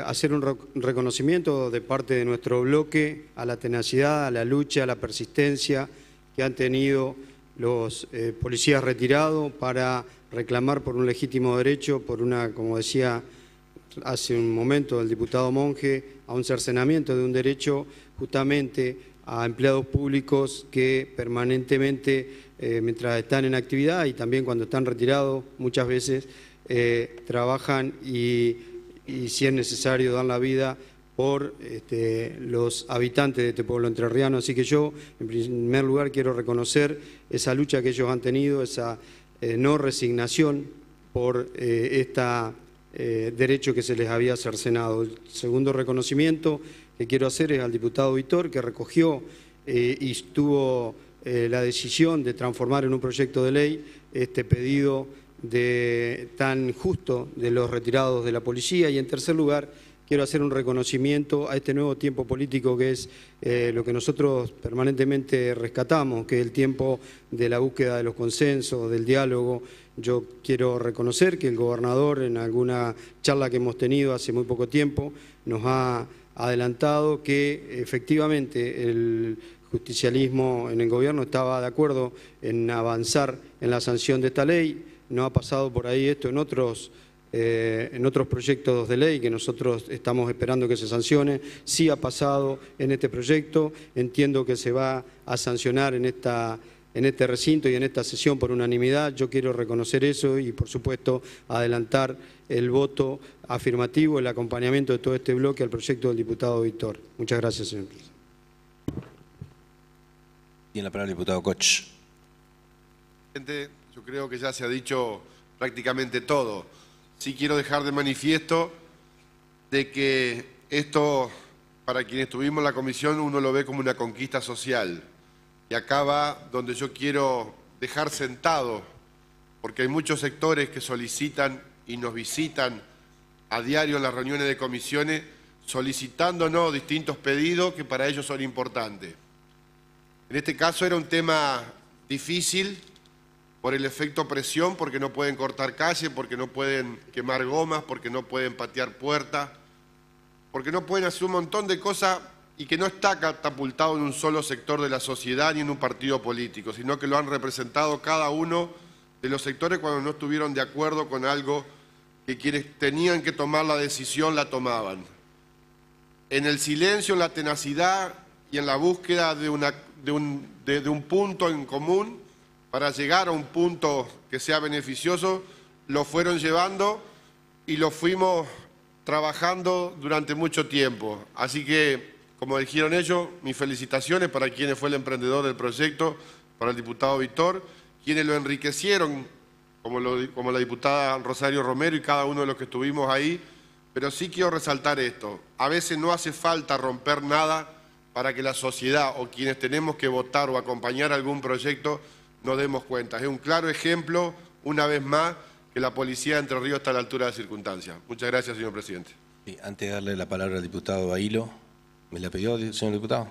hacer un reconocimiento de parte de nuestro bloque a la tenacidad, a la lucha, a la persistencia que han tenido los policías retirados para reclamar por un legítimo derecho, por una, como decía hace un momento el diputado Monge, a un cercenamiento de un derecho justamente a empleados públicos que permanentemente, mientras están en actividad y también cuando están retirados, muchas veces trabajan y si es necesario dan la vida por los habitantes de este pueblo entrerriano. Así que yo, en primer lugar, quiero reconocer esa lucha que ellos han tenido, esa no resignación por derecho que se les había cercenado. El segundo reconocimiento que quiero hacer es al diputado Vitor, que recogió y tuvo la decisión de transformar en un proyecto de ley este pedido tan justo de los retirados de la policía. Y en tercer lugar, quiero hacer un reconocimiento a este nuevo tiempo político que es lo que nosotros permanentemente rescatamos, que es el tiempo de la búsqueda de los consensos, del diálogo. Yo quiero reconocer que el gobernador, en alguna charla que hemos tenido hace muy poco tiempo, nos ha adelantado que efectivamente el justicialismo en el gobierno estaba de acuerdo en avanzar en la sanción de esta ley. No ha pasado por ahí esto en otros proyectos de ley que nosotros estamos esperando que se sancione. Sí ha pasado en este proyecto, entiendo que se va a sancionar en este recinto y en esta sesión por unanimidad. Yo quiero reconocer eso y, por supuesto, adelantar el voto afirmativo, el acompañamiento de todo este bloque al proyecto del diputado Vitor. Muchas gracias, señor presidente. Tiene la palabra el diputado Koch. Yo creo que ya se ha dicho prácticamente todo. Sí quiero dejar de manifiesto de que esto, para quienes estuvimos en la comisión, uno lo ve como una conquista social. Y acá va donde yo quiero dejar sentado, porque hay muchos sectores que solicitan y nos visitan a diario en las reuniones de comisiones, solicitándonos distintos pedidos que para ellos son importantes. En este caso era un tema difícil por el efecto presión, porque no pueden cortar calle, porque no pueden quemar gomas, porque no pueden patear puertas, porque no pueden hacer un montón de cosas y que no está catapultado en un solo sector de la sociedad ni en un partido político, sino que lo han representado cada uno de los sectores cuando no estuvieron de acuerdo con algo que quienes tenían que tomar la decisión la tomaban. En el silencio, en la tenacidad y en la búsqueda de un punto en común para llegar a un punto que sea beneficioso, lo fueron llevando y lo fuimos trabajando durante mucho tiempo. Así que, como dijeron ellos, mis felicitaciones para quienes fue el emprendedor del proyecto, para el diputado Vitor, quienes lo enriquecieron, como la diputada Rosario Romero y cada uno de los que estuvimos ahí, pero sí quiero resaltar esto. A veces no hace falta romper nada para que la sociedad o quienes tenemos que votar o acompañar algún proyecto nos demos cuenta. Es un claro ejemplo, una vez más, que la policía de Entre Ríos está a la altura de las circunstancias. Muchas gracias, señor presidente. Sí, antes de darle la palabra al diputado Bailo, ¿me la pidió, señor diputado?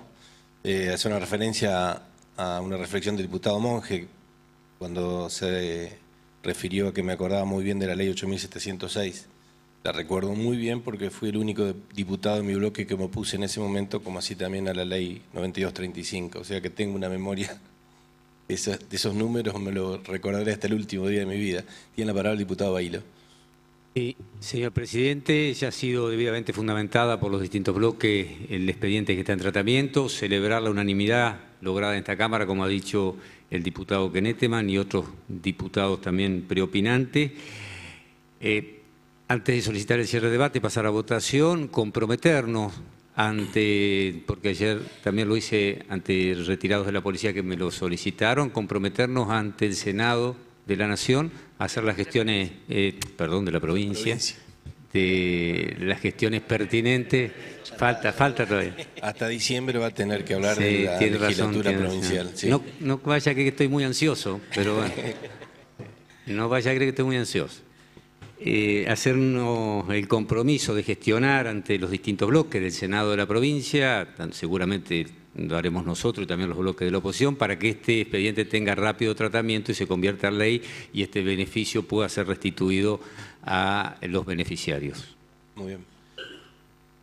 Hace una referencia a una reflexión del diputado Monge, cuando se refirió a que me acordaba muy bien de la ley 8.706. La recuerdo muy bien porque fui el único diputado de mi bloque que me opuse en ese momento, como así también a la ley 9235. O sea que tengo una memoria de esos números, me lo recordaré hasta el último día de mi vida. Tiene la palabra el diputado Bailo. Sí, señor presidente, ya ha sido debidamente fundamentada por los distintos bloques el expediente que está en tratamiento, celebrar la unanimidad lograda en esta Cámara, como ha dicho el diputado Nettemann y otros diputados también preopinantes. Antes de solicitar el cierre de debate, pasar a votación, comprometernos porque ayer también lo hice ante retirados de la policía que me lo solicitaron, comprometernos ante el Senado de la Nación a hacer las gestiones, de la provincia, las gestiones pertinentes. Falta todavía. Hasta diciembre va a tener que hablar Sí, de la tiene razón, legislatura tiene provincial. razón. Sí. No vaya a creer que estoy muy ansioso, pero bueno. No vaya a creer que estoy muy ansioso. Hacernos el compromiso de gestionar ante los distintos bloques del Senado de la provincia, seguramente lo haremos nosotros y también los bloques de la oposición, para que este expediente tenga rápido tratamiento y se convierta en ley y este beneficio pueda ser restituido a los beneficiarios. Muy bien.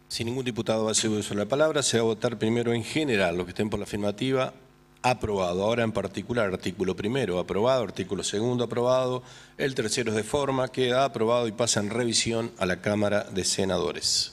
Si ningún diputado va a hacer uso de la palabra, se va a votar primero en general. Los que estén por la afirmativa, aprobado. Ahora en particular, artículo primero, aprobado. Artículo segundo, aprobado. El tercero es de forma, queda aprobado y pasa en revisión a la Cámara de Senadores.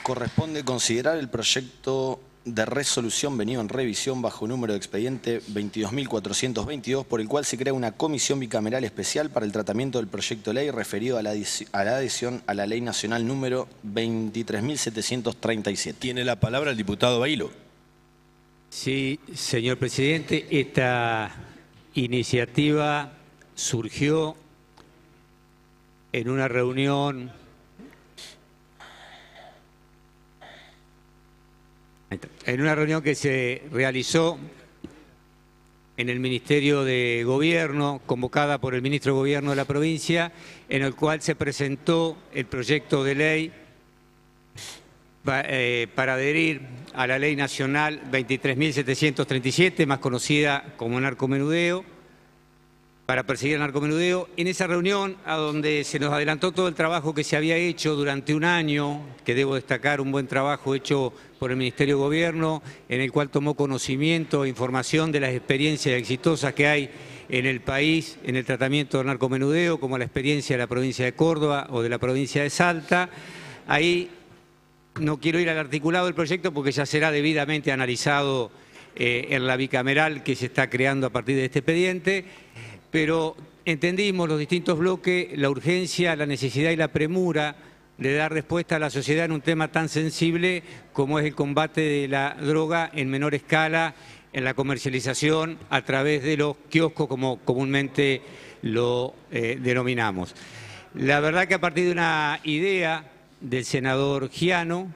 Corresponde considerar el proyecto de resolución venido en revisión bajo número de expediente 22.422, por el cual se crea una comisión bicameral especial para el tratamiento del proyecto de ley referido a la adhesión a la Ley Nacional número 23.737. Tiene la palabra el diputado Bailo. Sí, señor presidente, esta iniciativa surgió en una reunión que se realizó en el Ministerio de Gobierno, convocada por el Ministro de Gobierno de la provincia, en el cual se presentó el proyecto de ley para adherir a la Ley Nacional 23.737, más conocida como narcomenudeo, para perseguir el narcomenudeo. En esa reunión, a donde se nos adelantó todo el trabajo que se había hecho durante un año, que debo destacar, un buen trabajo hecho por el Ministerio de Gobierno, en el cual tomó conocimiento e información de las experiencias exitosas que hay en el país en el tratamiento del narcomenudeo, como la experiencia de la provincia de Córdoba o de la provincia de Salta. Ahí no quiero ir al articulado del proyecto porque ya será debidamente analizado en la bicameral que se está creando a partir de este expediente, pero entendimos los distintos bloques la urgencia, la necesidad y la premura de dar respuesta a la sociedad en un tema tan sensible como es el combate de la droga en menor escala, en la comercialización a través de los kioscos, como comúnmente lo denominamos. La verdad que a partir de una idea del senador Giano,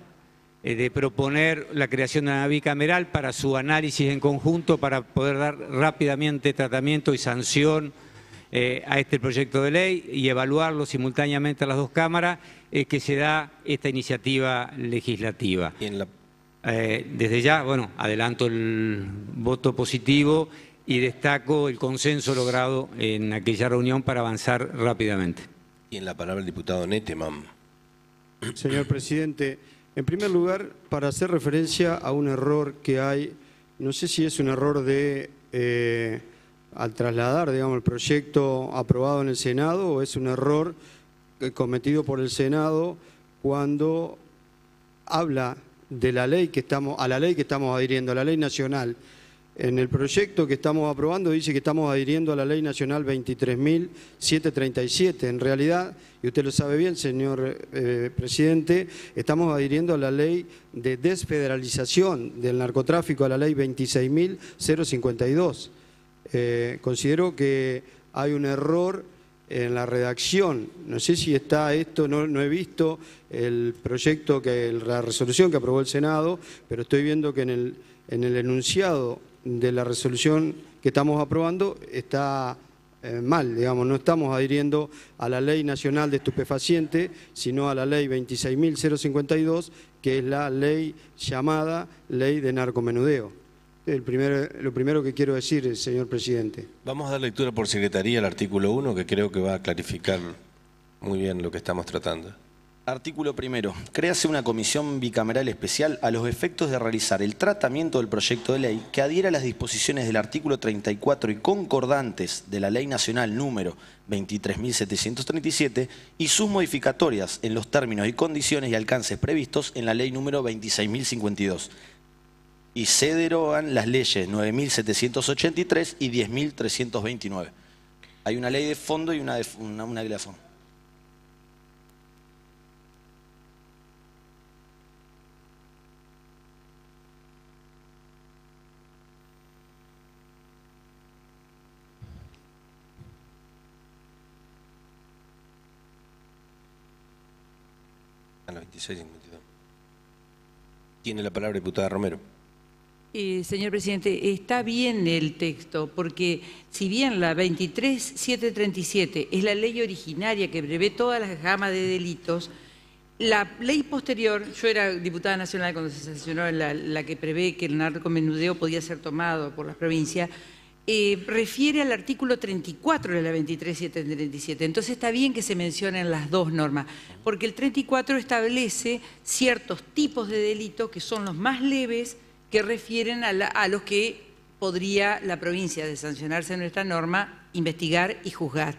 de proponer la creación de una bicameral para su análisis en conjunto, para poder dar rápidamente tratamiento y sanción a este proyecto de ley y evaluarlo simultáneamente a las dos cámaras, que se da esta iniciativa legislativa. Desde ya, bueno, adelanto el voto positivo y destaco el consenso logrado en aquella reunión para avanzar rápidamente. Y en la palabra el diputado Nettemann. Señor presidente, en primer lugar, para hacer referencia a un error que hay, no sé si es un error de al trasladar, digamos, el proyecto aprobado en el Senado, o es un error cometido por el Senado cuando habla de la ley que estamos adhiriendo, a la ley nacional. En el proyecto que estamos aprobando dice que estamos adhiriendo a la Ley Nacional 23.737. En realidad, y usted lo sabe bien, señor presidente, estamos adhiriendo a la Ley de Desfederalización del Narcotráfico, a la Ley 26.052. Considero que hay un error en la redacción. No sé si está esto, no he visto el proyecto, la resolución que aprobó el Senado, pero estoy viendo que en el enunciado de la resolución que estamos aprobando está mal, digamos, no estamos adhiriendo a la Ley Nacional de Estupefacientes, sino a la Ley 26.052, que es la ley llamada Ley de Narcomenudeo. Lo primero que quiero decir, señor presidente. Vamos a dar lectura por secretaría al artículo 1, que creo que va a clarificar muy bien lo que estamos tratando. Artículo primero. Créase una comisión bicameral especial a los efectos de realizar el tratamiento del proyecto de ley que adhiera a las disposiciones del artículo 34 y concordantes de la Ley Nacional número 23.737 y sus modificatorias en los términos y condiciones y alcances previstos en la Ley número 26.052. Y se derogan las leyes 9.783 y 10.329. Hay una ley de fondo y una de forma. A la 26.52. Tiene la palabra diputada Romero. Señor presidente, está bien el texto, porque si bien la 23.737 es la ley originaria que prevé todas las gamas de delitos, la ley posterior, yo era diputada nacional cuando se sancionó la que prevé que el narcomenudeo podía ser tomado por las provincias, refiere al artículo 34 de la 23.737. Entonces está bien que se mencionen las dos normas, porque el 34 establece ciertos tipos de delitos que son los más leves, que refieren a los que podría la provincia, de sancionarse en nuestra norma, investigar y juzgar.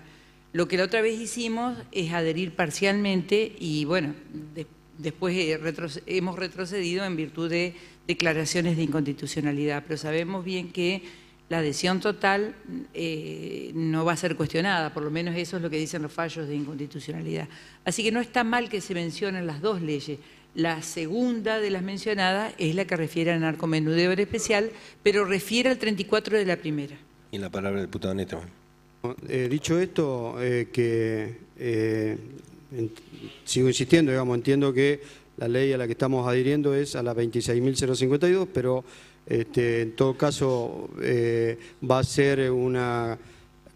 Lo que la otra vez hicimos es adherir parcialmente y, bueno, después hemos retrocedido en virtud de declaraciones de inconstitucionalidad, pero sabemos bien que la adhesión total no va a ser cuestionada, por lo menos eso es lo que dicen los fallos de inconstitucionalidad. Así que no está mal que se mencionen las dos leyes. La segunda de las mencionadas es la que refiere al narcomenudeo en especial, pero refiere al 34 de la primera. Y la palabra del diputado Netterman. Dicho esto, sigo insistiendo, digamos, entiendo que la ley a la que estamos adhiriendo es a la 26.052, pero en todo caso va a ser una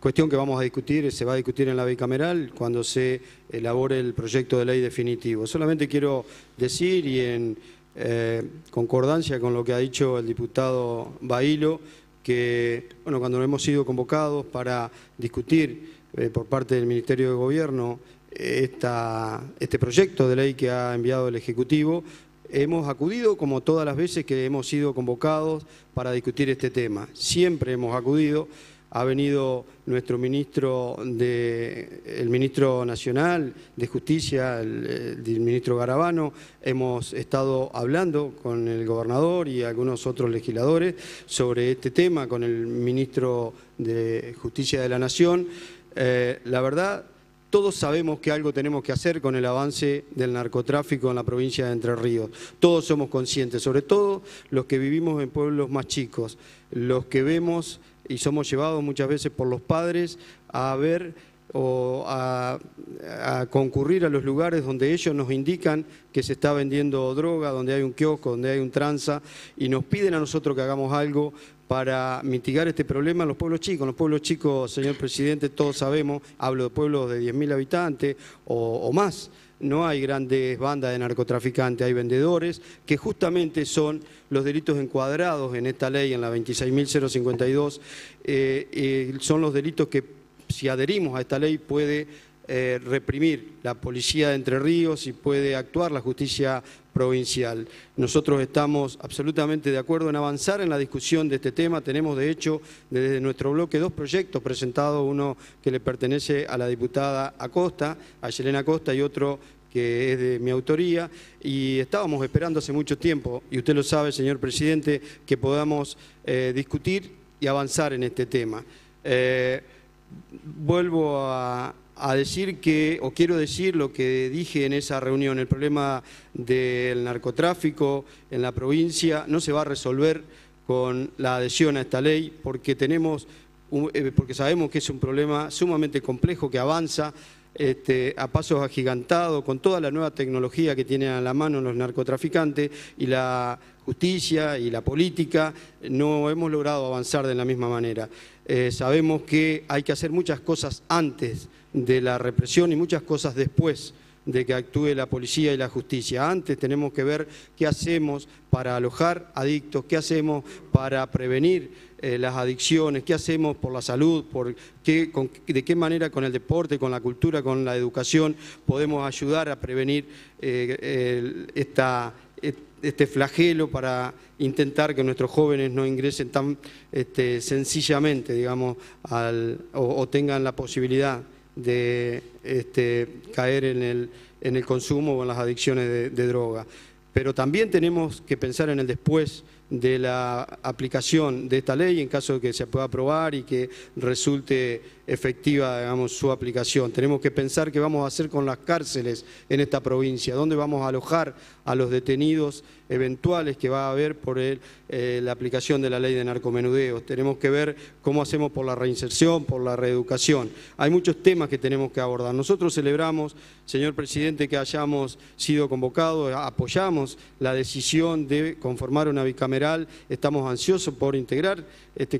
cuestión que vamos a discutir, se va a discutir en la bicameral cuando se elabore el proyecto de ley definitivo. Solamente quiero decir, y en concordancia con lo que ha dicho el diputado Bailo, que bueno, cuando hemos sido convocados para discutir por parte del Ministerio de Gobierno este proyecto de ley que ha enviado el Ejecutivo, hemos acudido como todas las veces que hemos sido convocados para discutir este tema. Siempre hemos acudido. Ha venido nuestro ministro, el ministro nacional de Justicia, el ministro Garabano. Hemos estado hablando con el gobernador y algunos otros legisladores sobre este tema, con el ministro de Justicia de la Nación. La verdad, todos sabemos que algo tenemos que hacer con el avance del narcotráfico en la provincia de Entre Ríos. Todos somos conscientes, sobre todo los que vivimos en pueblos más chicos, los que vemos y somos llevados muchas veces por los padres a ver o a concurrir a los lugares donde ellos nos indican que se está vendiendo droga, donde hay un kiosco, donde hay un tranza, y nos piden a nosotros que hagamos algo para mitigar este problema en los pueblos chicos. En los pueblos chicos, señor presidente, todos sabemos, hablo de pueblos de 10.000 habitantes o más, no hay grandes bandas de narcotraficantes, hay vendedores, que justamente son los delitos encuadrados en esta ley, en la 26.052, son los delitos que, si adherimos a esta ley, puede reprimir la policía de Entre Ríos y puede actuar la justicia provincial. Nosotros estamos absolutamente de acuerdo en avanzar en la discusión de este tema. Tenemos, de hecho, desde nuestro bloque dos proyectos presentados, uno que le pertenece a la diputada Acosta, a Yelena Acosta, y otro que es de mi autoría, y estábamos esperando hace mucho tiempo, y usted lo sabe, señor presidente, que podamos discutir y avanzar en este tema. Vuelvo a decir que, o quiero decir lo que dije en esa reunión, el problema del narcotráfico en la provincia no se va a resolver con la adhesión a esta ley, porque porque sabemos que es un problema sumamente complejo que avanza a pasos agigantados, con toda la nueva tecnología que tienen a la mano los narcotraficantes, y la justicia y la política no hemos logrado avanzar de la misma manera. Sabemos que hay que hacer muchas cosas antes de la represión y muchas cosas después de que actúe la policía y la justicia. Antes tenemos que ver qué hacemos para alojar adictos, qué hacemos para prevenir las adicciones, qué hacemos por la salud, de qué manera con el deporte, con la cultura, con la educación podemos ayudar a prevenir este flagelo para intentar que nuestros jóvenes no ingresen tan sencillamente, digamos, o tengan la posibilidad de caer en el consumo o en las adicciones de droga. Pero también tenemos que pensar en el después de la aplicación de esta ley en caso de que se pueda aprobar y que resulte efectiva, digamos, su aplicación. Tenemos que pensar qué vamos a hacer con las cárceles en esta provincia, dónde vamos a alojar a los detenidos eventuales que va a haber por la aplicación de la ley de narcomenudeo. Tenemos que ver cómo hacemos por la reinserción, por la reeducación. Hay muchos temas que tenemos que abordar. Nosotros celebramos, señor presidente, que hayamos sido convocados, apoyamos la decisión de conformar una bicameral, estamos ansiosos por integrar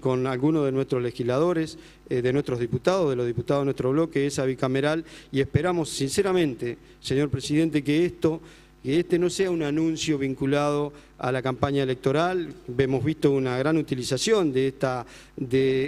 con algunos de nuestros legisladores, de nuestros diputados, de los diputados de nuestro bloque, esa bicameral, y esperamos sinceramente, señor presidente, que este no sea un anuncio vinculado a la campaña electoral. Hemos visto una gran utilización de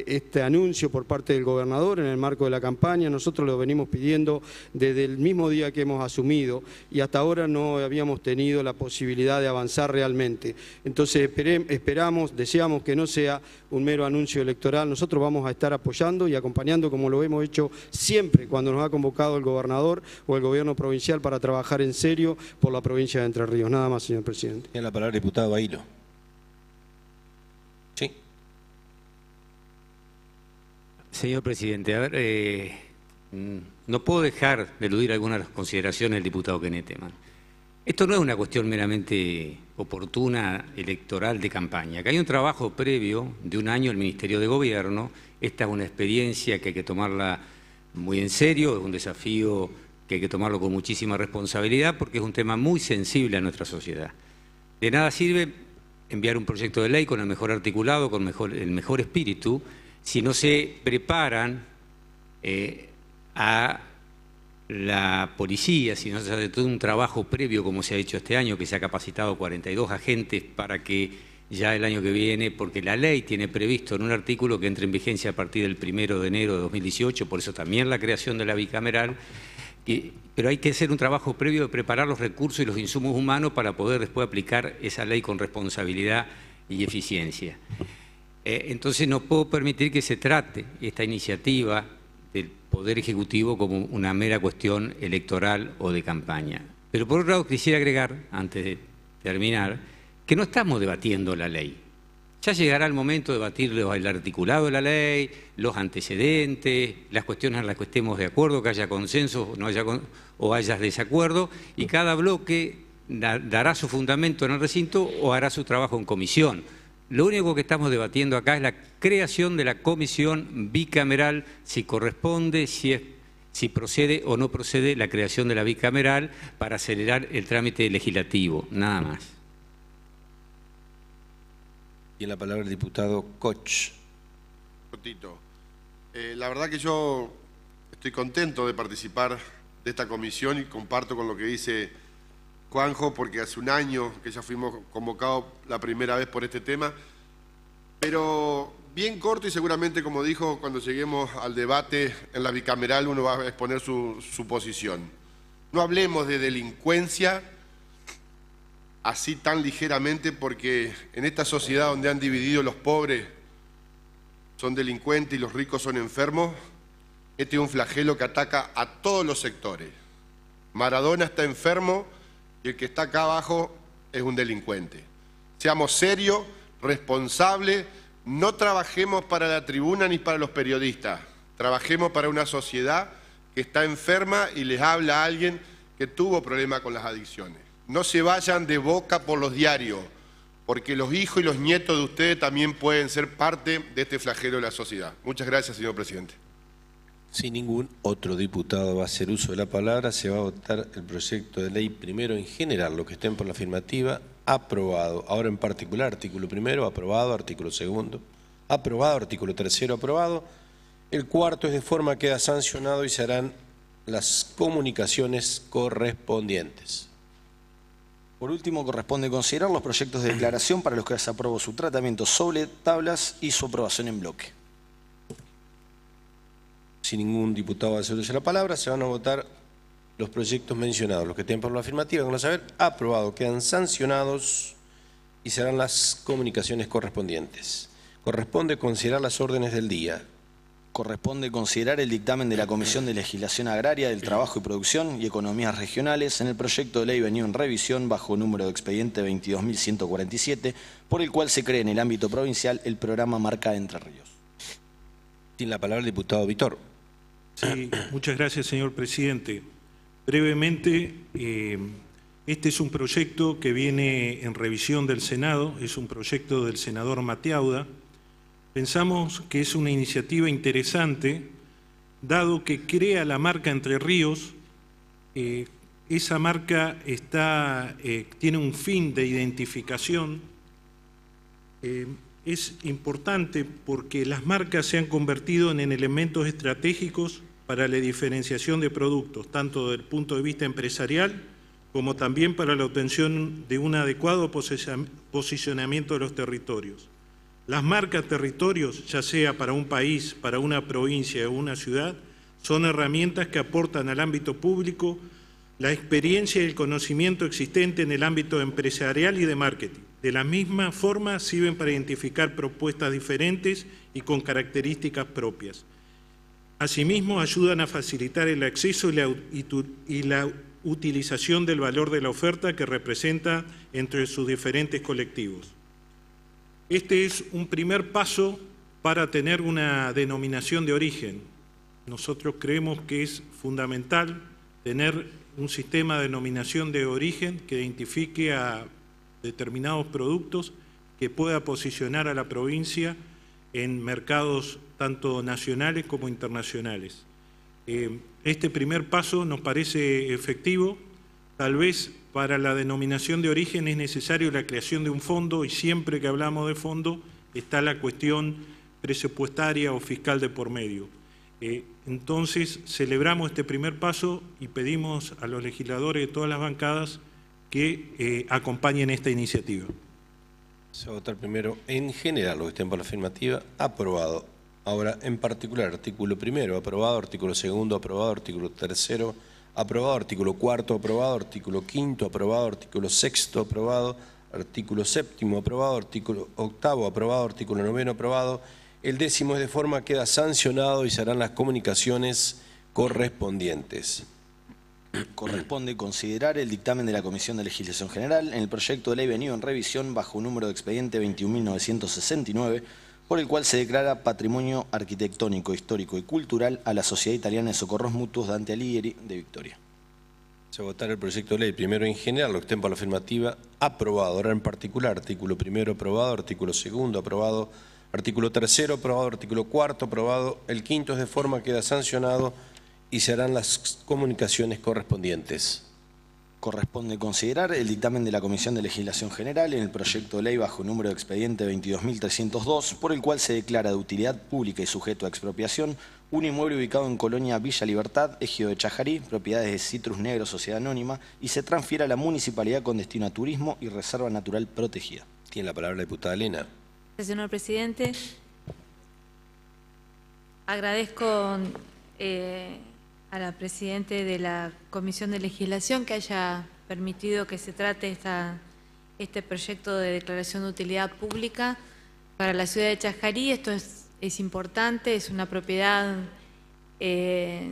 este anuncio por parte del gobernador en el marco de la campaña. Nosotros lo venimos pidiendo desde el mismo día que hemos asumido y hasta ahora no habíamos tenido la posibilidad de avanzar realmente. Entonces deseamos que no sea un mero anuncio electoral. Nosotros vamos a estar apoyando y acompañando como lo hemos hecho siempre cuando nos ha convocado el gobernador o el gobierno provincial para trabajar en serio por la provincia de Entre Ríos. Nada más, señor presidente. Tiene la palabra el diputado Bailo. Sí. Señor presidente, a ver, no puedo dejar de eludir algunas consideraciones del diputado Keneteman. Esto no es una cuestión meramente oportuna electoral de campaña, que hay un trabajo previo de un año en el Ministerio de Gobierno. Esta es una experiencia que hay que tomarla muy en serio, es un desafío que hay que tomarlo con muchísima responsabilidad porque es un tema muy sensible a nuestra sociedad. De nada sirve enviar un proyecto de ley con el mejor articulado, con el mejor espíritu, si no se preparan a la policía, si no se hace todo un trabajo previo como se ha hecho este año, que se ha capacitado 42 agentes para que ya el año que viene, porque la ley tiene previsto en un artículo que entre en vigencia a partir del 1 de enero de 2018, por eso también la creación de la bicameral, pero hay que hacer un trabajo previo de preparar los recursos y los insumos humanos para poder después aplicar esa ley con responsabilidad y eficiencia. Entonces no puedo permitir que se trate esta iniciativa del Poder Ejecutivo como una mera cuestión electoral o de campaña. Pero por otro lado quisiera agregar, antes de terminar, que no estamos debatiendo la ley. Ya llegará el momento de debatir el articulado de la ley, los antecedentes, las cuestiones en las que estemos de acuerdo, que haya consenso o haya desacuerdo, y cada bloque dará su fundamento en el recinto o hará su trabajo en comisión. Lo único que estamos debatiendo acá es la creación de la comisión bicameral, si corresponde, si procede o no procede la creación de la bicameral para acelerar el trámite legislativo, nada más. Y en la palabra el diputado Koch. La verdad que yo estoy contento de participar de esta comisión y comparto con lo que dice Juanjo, porque hace un año que ya fuimos convocados la primera vez por este tema, pero bien corto y seguramente, como dijo, cuando lleguemos al debate en la bicameral uno va a exponer su posición. No hablemos de delincuencia así tan ligeramente, porque en esta sociedad donde han dividido los pobres son delincuentes y los ricos son enfermos, este es un flagelo que ataca a todos los sectores. Maradona está enfermo y el que está acá abajo es un delincuente. Seamos serios, responsables, no trabajemos para la tribuna ni para los periodistas, trabajemos para una sociedad que está enferma y les habla a alguien que tuvo problemas con las adicciones. No se vayan de boca por los diarios, porque los hijos y los nietos de ustedes también pueden ser parte de este flagelo de la sociedad. Muchas gracias, señor presidente. Si ningún otro diputado va a hacer uso de la palabra, se va a votar el proyecto de ley primero en general, los que estén por la afirmativa, aprobado. Ahora en particular, artículo primero, aprobado, artículo segundo, aprobado, artículo tercero, aprobado. El cuarto es de forma que queda sancionado y se harán las comunicaciones correspondientes. Por último, corresponde considerar los proyectos de declaración para los que se aprobó su tratamiento sobre tablas y su aprobación en bloque. Si ningún diputado va a hacer uso de la palabra, se van a votar los proyectos mencionados. Los que tienen por la afirmativa, con saber, aprobado, quedan sancionados y serán las comunicaciones correspondientes. Corresponde considerar las órdenes del día. Corresponde considerar el dictamen de la Comisión de Legislación Agraria, del Trabajo y Producción y Economías Regionales en el proyecto de ley venido en revisión bajo número de expediente 22.147, por el cual se cree en el ámbito provincial el programa Marca de Entre Ríos. Tiene la palabra el diputado Vitor. Sí, muchas gracias, señor presidente. Brevemente, este es un proyecto que viene en revisión del Senado, es un proyecto del senador Mateauda. Pensamos que es una iniciativa interesante, dado que crea la marca Entre Ríos. Esa marca tiene un fin de identificación. Es importante porque las marcas se han convertido en elementos estratégicos para la diferenciación de productos, tanto desde el punto de vista empresarial como también para la obtención de un adecuado posicionamiento de los territorios. Las marcas territorios, ya sea para un país, para una provincia o una ciudad, son herramientas que aportan al ámbito público la experiencia y el conocimiento existente en el ámbito empresarial y de marketing. De la misma forma, sirven para identificar propuestas diferentes y con características propias. Asimismo, ayudan a facilitar el acceso y la utilización del valor de la oferta que representa entre sus diferentes colectivos. Este es un primer paso para tener una denominación de origen. Nosotros creemos que es fundamental tener un sistema de denominación de origen que identifique a determinados productos, que pueda posicionar a la provincia en mercados tanto nacionales como internacionales. Este primer paso nos parece efectivo. Tal vez para la denominación de origen es necesario la creación de un fondo, y siempre que hablamos de fondo está la cuestión presupuestaria o fiscal de por medio. Entonces, celebramos este primer paso y pedimos a los legisladores de todas las bancadas que acompañen esta iniciativa. Se va a votar primero en general, los que estén por la afirmativa, aprobado. Ahora, en particular, artículo primero, aprobado, artículo segundo, aprobado, artículo tercero, aprobado, artículo cuarto, aprobado, artículo quinto, aprobado, artículo sexto, aprobado, artículo séptimo, aprobado, artículo octavo, aprobado, artículo noveno, aprobado. El décimo es de forma queda sancionado y se harán las comunicaciones correspondientes. Corresponde considerar el dictamen de la Comisión de Legislación General en el proyecto de ley venido en revisión bajo número de expediente 21.969, por el cual se declara Patrimonio Arquitectónico, Histórico y Cultural a la Sociedad Italiana de Socorros Mutuos Dante Alighieri de Victoria. Se va a votar el proyecto de ley primero en general, los que estén por la afirmativa, aprobado. Ahora en particular, artículo primero aprobado, artículo segundo aprobado, artículo tercero aprobado, artículo cuarto aprobado, el quinto es de forma queda sancionado y se harán las comunicaciones correspondientes. Corresponde considerar el dictamen de la Comisión de Legislación General en el proyecto de ley bajo número de expediente 22.302, por el cual se declara de utilidad pública y sujeto a expropiación un inmueble ubicado en Colonia Villa Libertad, Ejido de Chajarí, propiedades de Citrus Negro, Sociedad Anónima, y se transfiere a la municipalidad con destino a turismo y reserva natural protegida. Tiene la palabra la diputada Elena. Gracias, señor presidente. Agradezco a la presidenta de la Comisión de Legislación que haya permitido que se trate este proyecto de declaración de utilidad pública para la ciudad de Chajarí. Esto es importante, es una propiedad que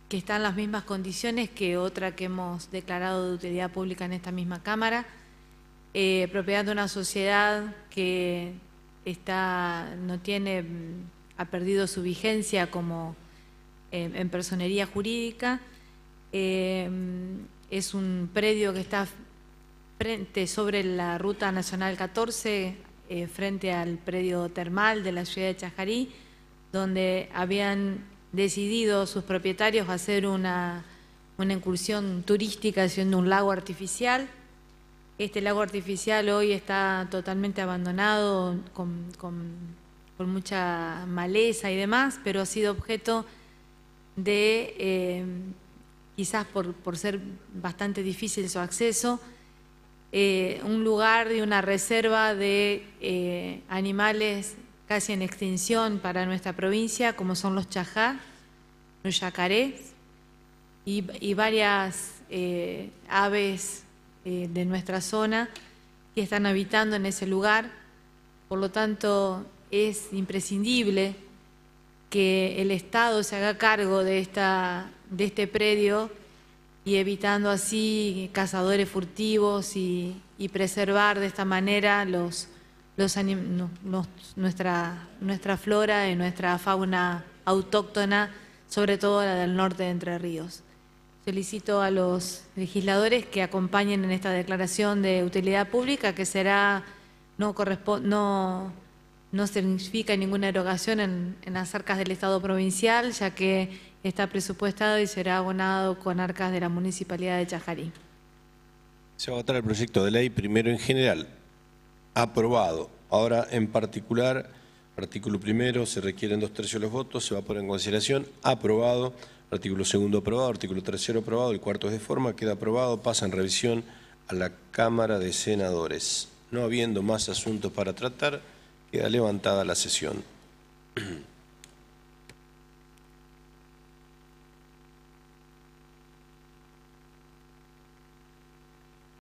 está en las mismas condiciones que otra que hemos declarado de utilidad pública en esta misma Cámara. Propiedad de una sociedad que ha perdido su vigencia como en personería jurídica. Es un predio que está sobre la Ruta Nacional 14, frente al predio termal de la ciudad de Chajarí, donde habían decidido sus propietarios hacer una incursión turística haciendo un lago artificial. Este lago artificial hoy está totalmente abandonado, con mucha maleza y demás, pero ha sido objeto de, quizás por ser bastante difícil su acceso, un lugar y una reserva de animales casi en extinción para nuestra provincia, como son los chajá, los yacarés y varias aves de nuestra zona que están habitando en ese lugar. Por lo tanto, es imprescindible que el Estado se haga cargo de este predio y evitando así cazadores furtivos y preservar de esta manera nuestra flora y nuestra fauna autóctona, sobre todo la del norte de Entre Ríos. Solicito a los legisladores que acompañen en esta declaración de utilidad pública, que no significa ninguna erogación en las arcas del Estado provincial, ya que está presupuestado y será abonado con arcas de la Municipalidad de Chajarí. Se va a votar el proyecto de ley primero en general. Aprobado. Ahora en particular, artículo primero, se requieren 2/3 de los votos, se va a poner en consideración. Aprobado. Artículo segundo aprobado, artículo tercero aprobado, el cuarto es de forma, queda aprobado, pasa en revisión a la Cámara de Senadores. No habiendo más asuntos para tratar, queda levantada la sesión.